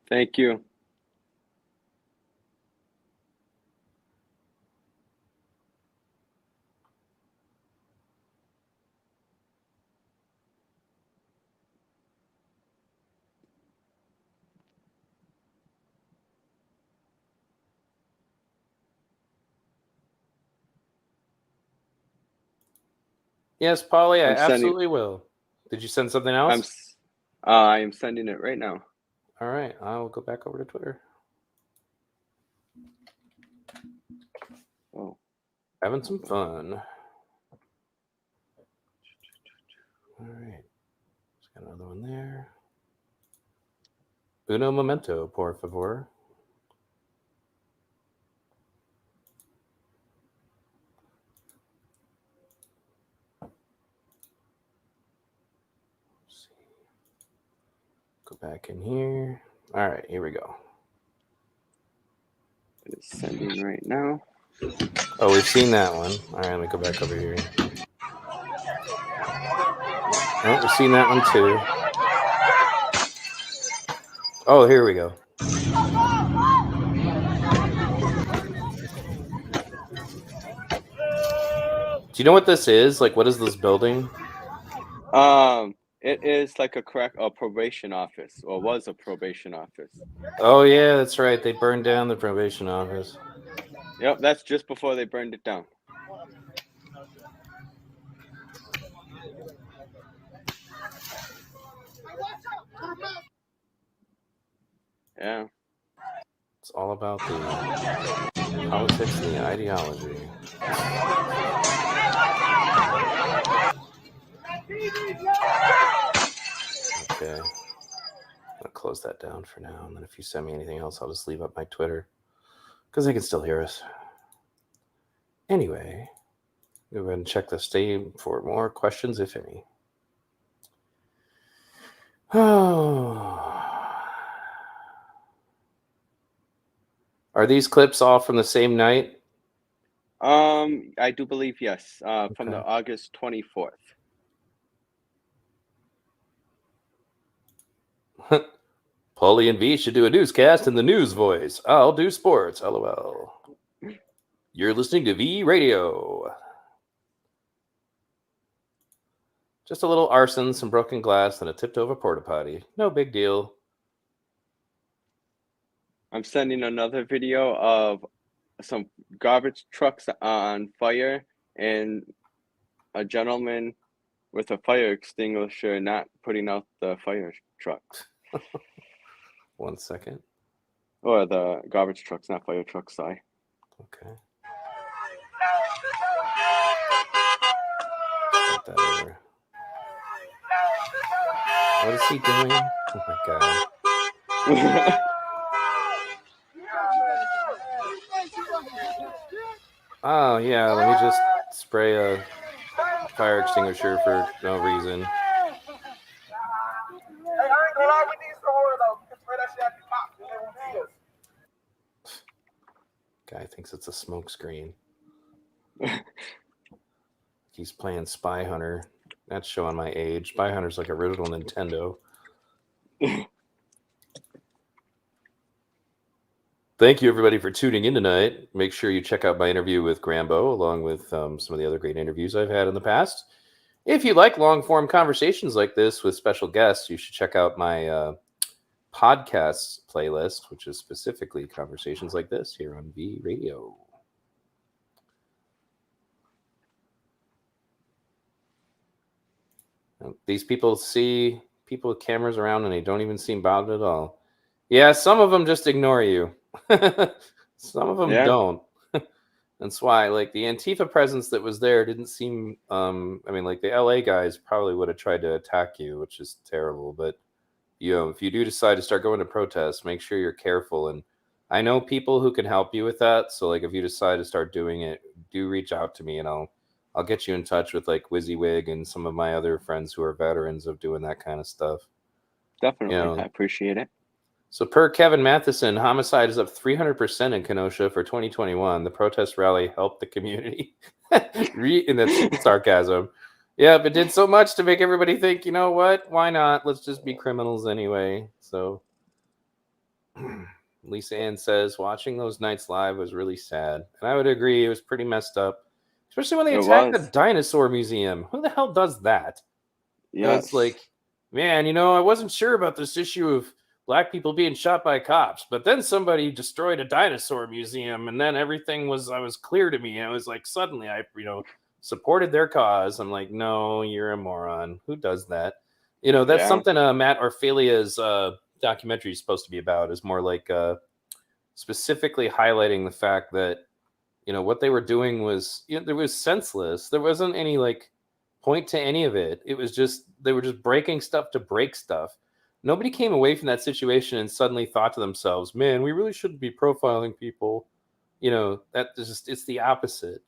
Thank you. Yes, Polly, I I'm sending. absolutely will. Did you send something I'm. else? s- I am sending it right now. All right, I'll go back over to Twitter. Oh, Having some fun. All right. Just got another one there. Uno momento, por favor. Let's see. Go back in here. All right, here we go. it's sending right now. Oh, we've seen that one. All right, let me go back over here. Oh, we've seen that one too. Oh, here we go. Do you know what this is? Like, what is this building? It is like a probation office, or was a probation office. Oh, yeah, that's right. They burned down the probation office. Yep, that's just before they burned it down. Yeah. It's all about the politics and the ideology. Okay. I'm going to close that down for now. And then if you send me anything else, I'll just leave up my Twitter because they can still hear us. Anyway, go ahead and check the stream for more questions, if any. Oh. Are these clips all from the same night? I do believe yes. From the Okay. August 24th. Paulie and V should do a newscast in the news voice. I'll do sports. LOL. You're listening to V Radio. Just a little arson, some broken glass, and a tipped over porta potty. No big deal. I'm sending another video of some garbage trucks on fire and a gentleman with a fire extinguisher not putting out the fire truck. 1 second. Or the garbage trucks, not fire trucks, sorry. Okay. start that over. What is he doing? Oh my god. Oh yeah, let me just spray a fire extinguisher for no reason. Guy thinks it's a smoke screen. He's playing Spy Hunter. That's showing my age. Spy Hunter's like original Nintendo. Thank you, everybody, for tuning in tonight. Make sure you check out my interview with Grambo, along with some of the other great interviews I've had in the past. If you like long-form conversations like this with special guests, you should check out my podcasts playlist, which is specifically conversations like this here on V Radio. These people see people with cameras around and they don't even seem bothered at all. Yeah, some of them just ignore you. Some of them don't. That's why, like, the Antifa presence that was there didn't seem. I mean, like, the LA guys probably would have tried to attack you, which is terrible. But if you do decide to start going to protests, make sure you're careful. And I know people who can help you with that. So, like, if you decide to start doing it, do reach out to me, and I'll get you in touch with like WYSIWYG and some of my other friends who are veterans of doing that kind of stuff. Definitely, I appreciate it. So per Kevin Matheson, homicide is up 300% in Kenosha for 2021. The protest rally helped the community. And that's sarcasm. Yeah, but did so much to make everybody think, you know what? Why not? Let's just be criminals anyway. So Lisa Ann says, watching those nights live was really sad. And I would agree, it was pretty messed up. Especially when they attacked the dinosaur museum. Who the hell does that? Yeah, it's like, man, I wasn't sure about this issue of black people being shot by cops, but then somebody destroyed a dinosaur museum, and then everything was clear to me. And I was like, suddenly I supported their cause. I'm like, no, you're a moron. Who does that? That's something Matt Orfalia's documentary is supposed to be about, is more like specifically highlighting the fact that what they were doing was, there was senseless. There wasn't any like point to any of it. It was just, they were just breaking stuff to break stuff. Nobody came away from that situation and suddenly thought to themselves, man, we really shouldn't be profiling people. It's the opposite.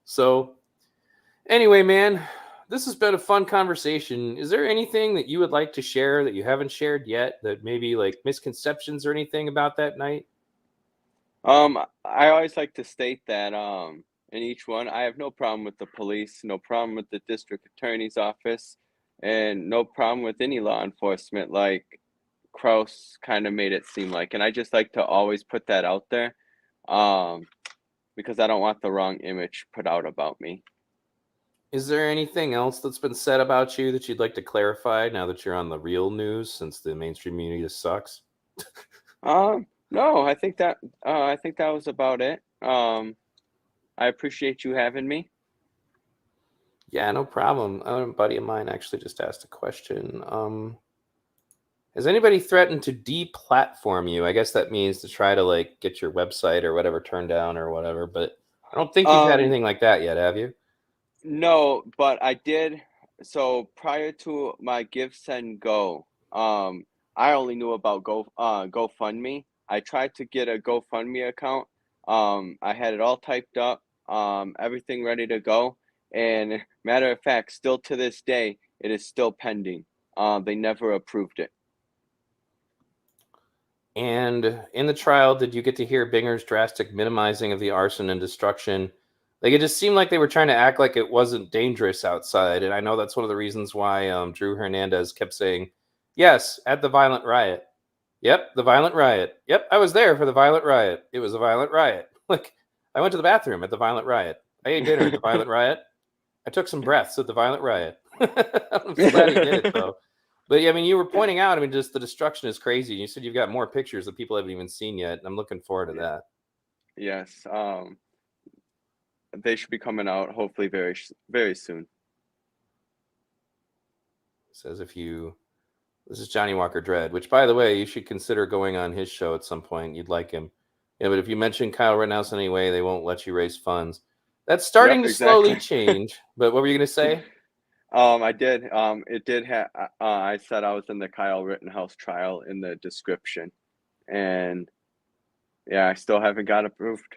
So anyway, man, this has been a fun conversation. Is there anything that you would like to share that you haven't shared yet, that maybe like misconceptions or anything about that night? I always like to state that in each one, I have no problem with the police, no problem with the district attorney's office, and no problem with any law enforcement, like Kraus kind of made it seem like. And I just like to always put that out there, because I don't want the wrong image put out about me. Is there anything else that's been said about you that you'd like to clarify now that you're on the real news, since the mainstream media sucks? No, I think that was about it. I appreciate you having me. Yeah, no problem. A buddy of mine actually just asked a question. Has anybody threatened to deplatform you? I guess that means to try to like get your website or whatever turned down or whatever, but I don't think you've had anything like that yet, have you? No, but I did. So prior to my Give, Send, Go, I only knew about GoFundMe. I tried to get a GoFundMe account. I had it all typed up, everything ready to go. And matter of fact, still to this day, it is still pending. They never approved it. And in the trial, did you get to hear Binger's drastic minimizing of the arson and destruction? Like, it just seemed like they were trying to act like it wasn't dangerous outside. And I know that's one of the reasons why Drew Hernandez kept saying, yes, at the violent riot. Yep, the violent riot. Yep, I was there for the violent riot. It was a violent riot. Like, I went to the bathroom at the violent riot. I ate dinner at the violent riot. I took some breaths at the violent riot. I'm glad he did it, though. But yeah, I mean, you were pointing out, I mean, just the destruction is crazy. You said you've got more pictures that people haven't even seen yet. And I'm looking forward to that. Yes. They should be coming out hopefully very, very soon. Says this is Johnny Walker Dread, which, by the way, you should consider going on his show at some point. You'd like him. Yeah, but if you mention Kyle Rittenhouse anyway, they won't let you raise funds. That's starting to slowly change. But what were you going to say? I did. It did have. I said I was in the Kyle Rittenhouse trial in the description, and yeah, I still haven't got approved.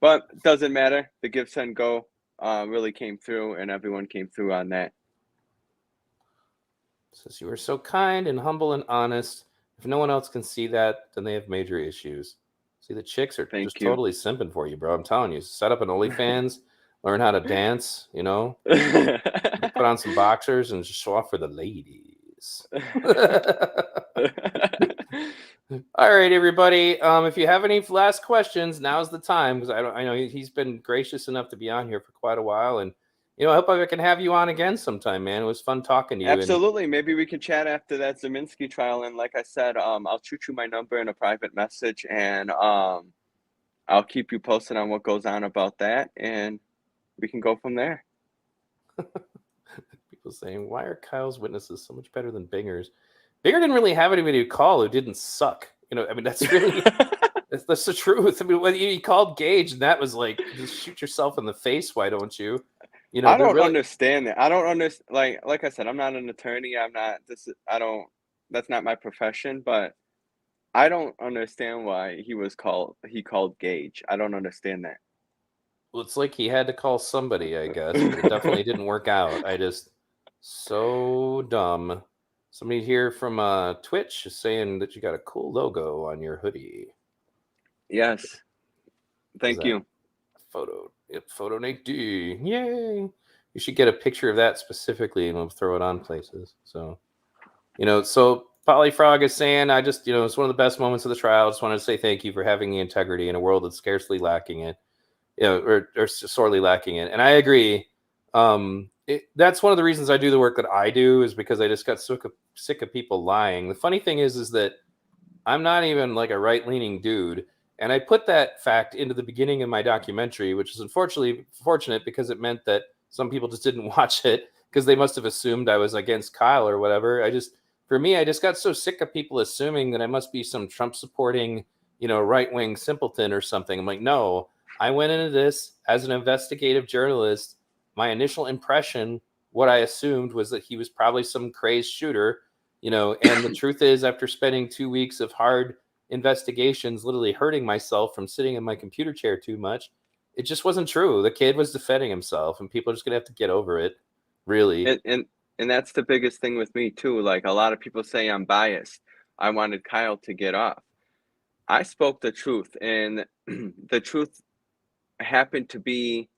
But doesn't matter. The Give Send Go really came through, and everyone came through on that. Says you were so kind and humble and honest. If no one else can see that, then they have major issues. See, the chicks are just Thank you. totally simping for you, bro. I'm telling you, set up an OnlyFans, learn how to dance, put on some boxers and just show off for the ladies. All right, everybody. If you have any last questions, now's the time, because I know he's been gracious enough to be on here for quite a while, and I hope I can have you on again sometime, man. It was fun talking to you. Absolutely. Maybe we can chat after that Zeminski trial. And like I said, I'll shoot you my number in a private message, and I'll keep you posted on what goes on about that, and we can go from there. People saying, why are Kyle's witnesses so much better than Binger's? Binger didn't really have anybody to call who didn't suck. That's really that's the truth. I mean, when he called Gage, and that was like, just shoot yourself in the face. Why don't you? I don't understand that. I don't understand. Like I said, I'm not an attorney. I'm not. That's not my profession. But I don't understand why he called Gage. I don't understand that. Well, it's like he had to call somebody, I guess. But it definitely didn't work out. So dumb. Somebody here from Twitch is saying that you got a cool logo on your hoodie. Yes. Thank you. Photo Nate D. Yay. You should get a picture of that specifically and we'll throw it on places. So, so Polyfrog is saying, it's one of the best moments of the trial. I just wanted to say thank you for having the integrity in a world that's scarcely lacking it, or sorely lacking it. And I agree. That's one of the reasons I do the work that I do, is because I just got sick of people lying. The funny thing is that I'm not even like a right-leaning dude. And I put that fact into the beginning of my documentary, which is unfortunately fortunate because it meant that some people just didn't watch it because they must have assumed I was against Kyle or whatever. I just got so sick of people assuming that I must be some Trump supporting, right-wing simpleton or something. I'm like, no, I went into this as an investigative journalist. My initial impression, what I assumed, was that he was probably some crazed shooter, and the truth is, after spending 2 weeks of hard investigations, literally hurting myself from sitting in my computer chair too much, it just wasn't true. The kid was defending himself, and people are just gonna have to get over it, really. And that's the biggest thing with me too. Like, a lot of people say I'm biased. I wanted Kyle to get off. I spoke the truth, and the truth happened to be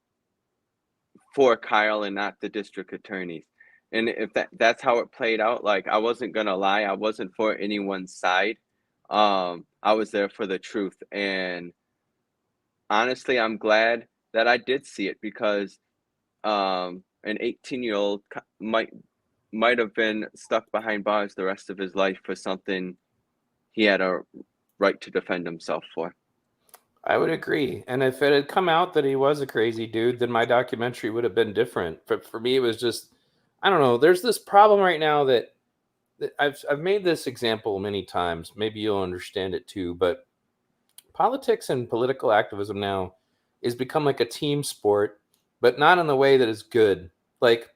for Kyle and not the district attorneys. And if that's how it played out, like, I wasn't gonna lie, I wasn't for anyone's side. I was there for the truth, and honestly, I'm glad that I did see it, because an 18-year-old might have been stuck behind bars the rest of his life for something he had a right to defend himself for. I would agree. And if it had come out that he was a crazy dude, then my documentary would have been different. But for me, it was just, I don't know. There's this problem right now that I've made this example many times. Maybe you'll understand it too. But politics and political activism now is become like a team sport, but not in the way that is good. Like,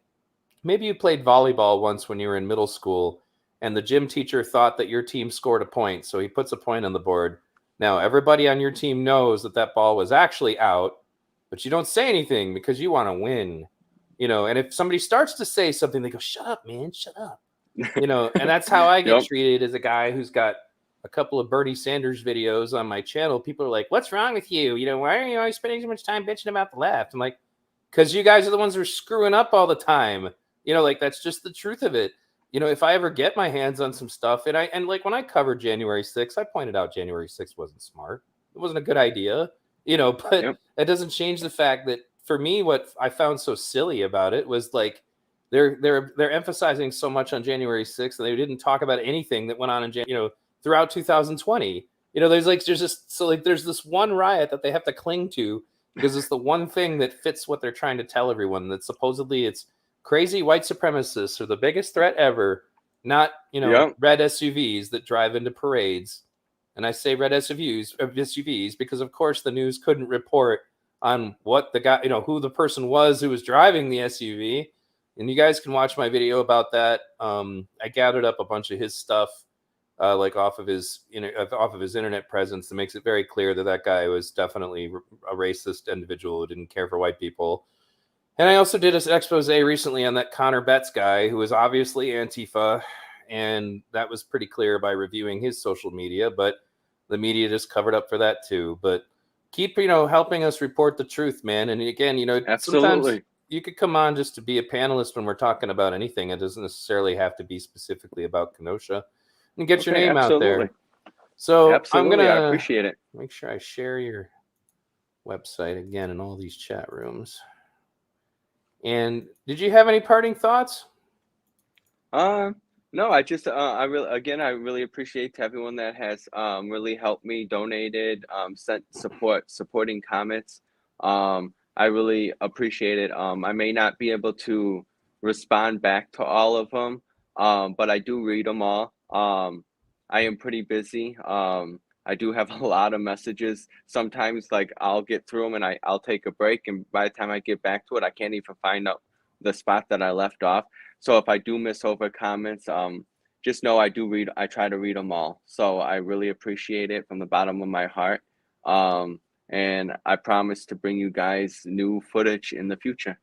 maybe you played volleyball once when you were in middle school, and the gym teacher thought that your team scored a point, so he puts a point on the board. Now, everybody on your team knows that ball was actually out, but you don't say anything because you want to win. And if somebody starts to say something, they go, shut up, man, shut up. And that's how I get treated as a guy who's got a couple of Bernie Sanders videos on my channel. People are like, what's wrong with you? Why are you always spending so much time bitching about the left? I'm like, because you guys are the ones who are screwing up all the time. That's just the truth of it. If I ever get my hands on some stuff, and like when I covered January 6th, I pointed out January 6th wasn't smart. It wasn't a good idea, but that doesn't change the fact that for me, what I found so silly about it was like they're emphasizing so much on January 6th, and they didn't talk about anything that went on in throughout 2020. There's this one riot that they have to cling to because it's the one thing that fits what they're trying to tell everyone, that supposedly it's crazy white supremacists are the biggest threat ever, not red SUVs that drive into parades. And I say red SUVs because, of course, the news couldn't report on what the guy, who the person was who was driving the SUV. And you guys can watch my video about that. I gathered up a bunch of his stuff, like off of his internet presence, that makes it very clear that that guy was definitely a racist individual who didn't care for white people. And I also did an expose recently on that Connor Betts guy, who is obviously Antifa, and that was pretty clear by reviewing his social media, but the media just covered up for that too. But keep, helping us report the truth, man. And again, sometimes Absolutely. you could come on just to be a panelist when we're talking about anything. It doesn't necessarily have to be specifically about Kenosha, and get your name out there. So Absolutely. I appreciate it. make sure I share your website again in all these chat rooms. And did you have any parting thoughts? No, I just I really appreciate to everyone that has really helped me, donated, sent supporting comments. I really appreciate it. I may not be able to respond back to all of them, but I do read them all. I am pretty busy. I do have a lot of messages. Sometimes, like, I'll get through them and I'll take a break, and by the time I get back to it, I can't even find out the spot that I left off. So if I do miss over comments, just know I try to read them all. So I really appreciate it from the bottom of my heart. And I promise to bring you guys new footage in the future.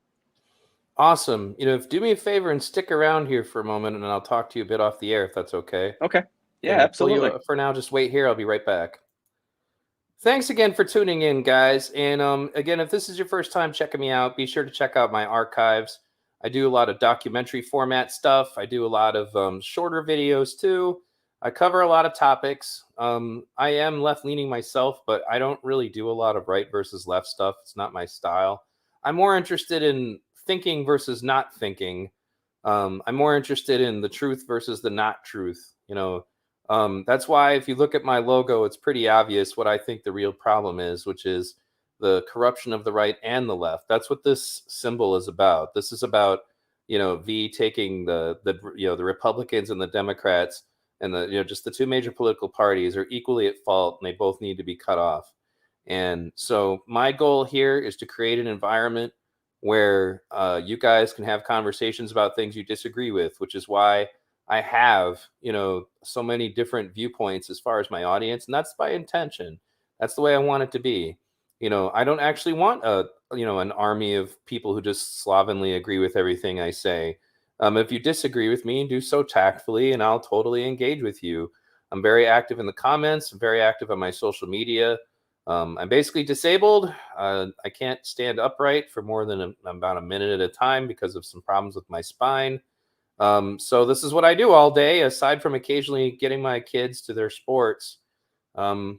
Awesome. Do me a favor and stick around here for a moment, and I'll talk to you a bit off the air if that's okay. Okay. Yeah, absolutely. For now, just wait here. I'll be right back. Thanks again for tuning in, guys. And again, if this is your first time checking me out, be sure to check out my archives. I do a lot of documentary format stuff. I do a lot of shorter videos too. I cover a lot of topics. I am left-leaning myself, but I don't really do a lot of right versus left stuff. It's not my style. I'm more interested in thinking versus not thinking. I'm more interested in the truth versus the not truth. That's why if you look at my logo, it's pretty obvious what I think the real problem is, which is the corruption of the right and the left. That's what this symbol is about. This is about, V taking the Republicans and the Democrats and just the two major political parties are equally at fault, and they both need to be cut off. And so my goal here is to create an environment where you guys can have conversations about things you disagree with, which is why I have, so many different viewpoints as far as my audience, and that's by intention. That's the way I want it to be. I don't actually want an army of people who just slovenly agree with everything I say. If you disagree with me, do so tactfully, and I'll totally engage with you. I'm very active in the comments. I'm very active on my social media. I'm basically disabled. I can't stand upright for more than about a minute at a time because of some problems with my spine. So this is what I do all day, aside from occasionally getting my kids to their sports.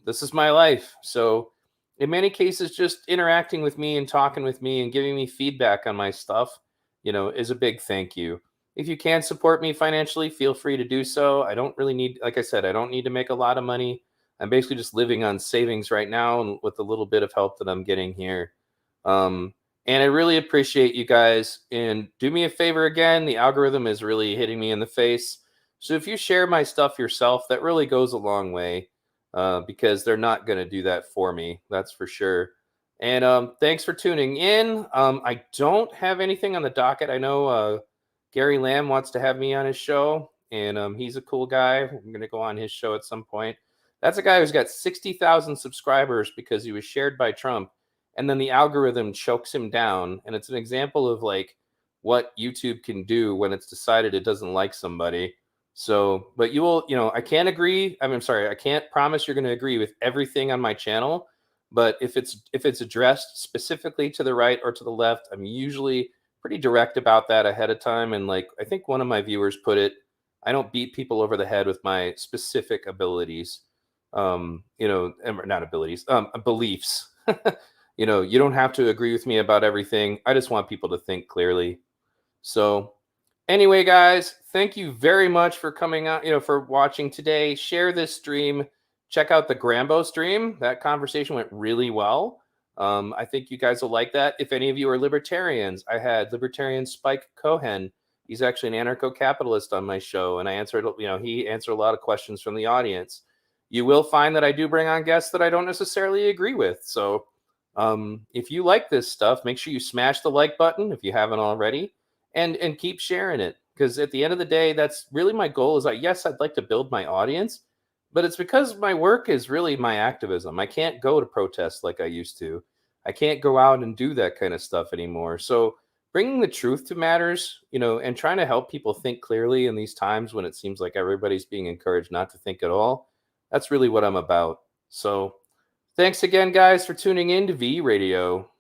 This is my life. So in many cases, just interacting with me and talking with me and giving me feedback on my stuff, is a big thank you. If you can support me financially, feel free to do so. I don't really need, like I said, I don't need to make a lot of money. I'm basically just living on savings right now and with a little bit of help that I'm getting here. And I really appreciate you guys. And do me a favor again, the algorithm is really hitting me in the face. So if you share my stuff yourself, that really goes a long way, because they're not going to do that for me. That's for sure. And thanks for tuning in. I don't have anything on the docket. I know Gary Lamb wants to have me on his show, and he's a cool guy. I'm going to go on his show at some point. That's a guy who's got 60,000 subscribers because he was shared by Trump, and then the algorithm chokes him down. And it's an example of like what YouTube can do when it's decided it doesn't like somebody. So, but you will, I can't agree. I'm sorry, I can't promise you're going to agree with everything on my channel. But if it's addressed specifically to the right or to the left, I'm usually pretty direct about that ahead of time. And like I think one of my viewers put it, I don't beat people over the head with my specific abilities. Not abilities, beliefs. You don't have to agree with me about everything. I just want people to think clearly. So anyway, guys, thank you very much for coming out, for watching today. Share this stream. Check out the Grambo stream. That conversation went really well. I think you guys will like that. If any of you are libertarians, I had libertarian Spike Cohen. He's actually an anarcho-capitalist on my show, and he answered a lot of questions from the audience. You will find that I do bring on guests that I don't necessarily agree with. So if you like this stuff, make sure you smash the like button if you haven't already. and keep sharing it, because at the end of the day, that's really my goal. Is like, yes, I'd like to build my audience, but it's because my work is really my activism. I can't go to protests like I used to. I can't go out and do that kind of stuff anymore. So bringing the truth to matters, and trying to help people think clearly in these times when it seems like everybody's being encouraged not to think at all. That's really what I'm about. So thanks again, guys, for tuning in to V Radio.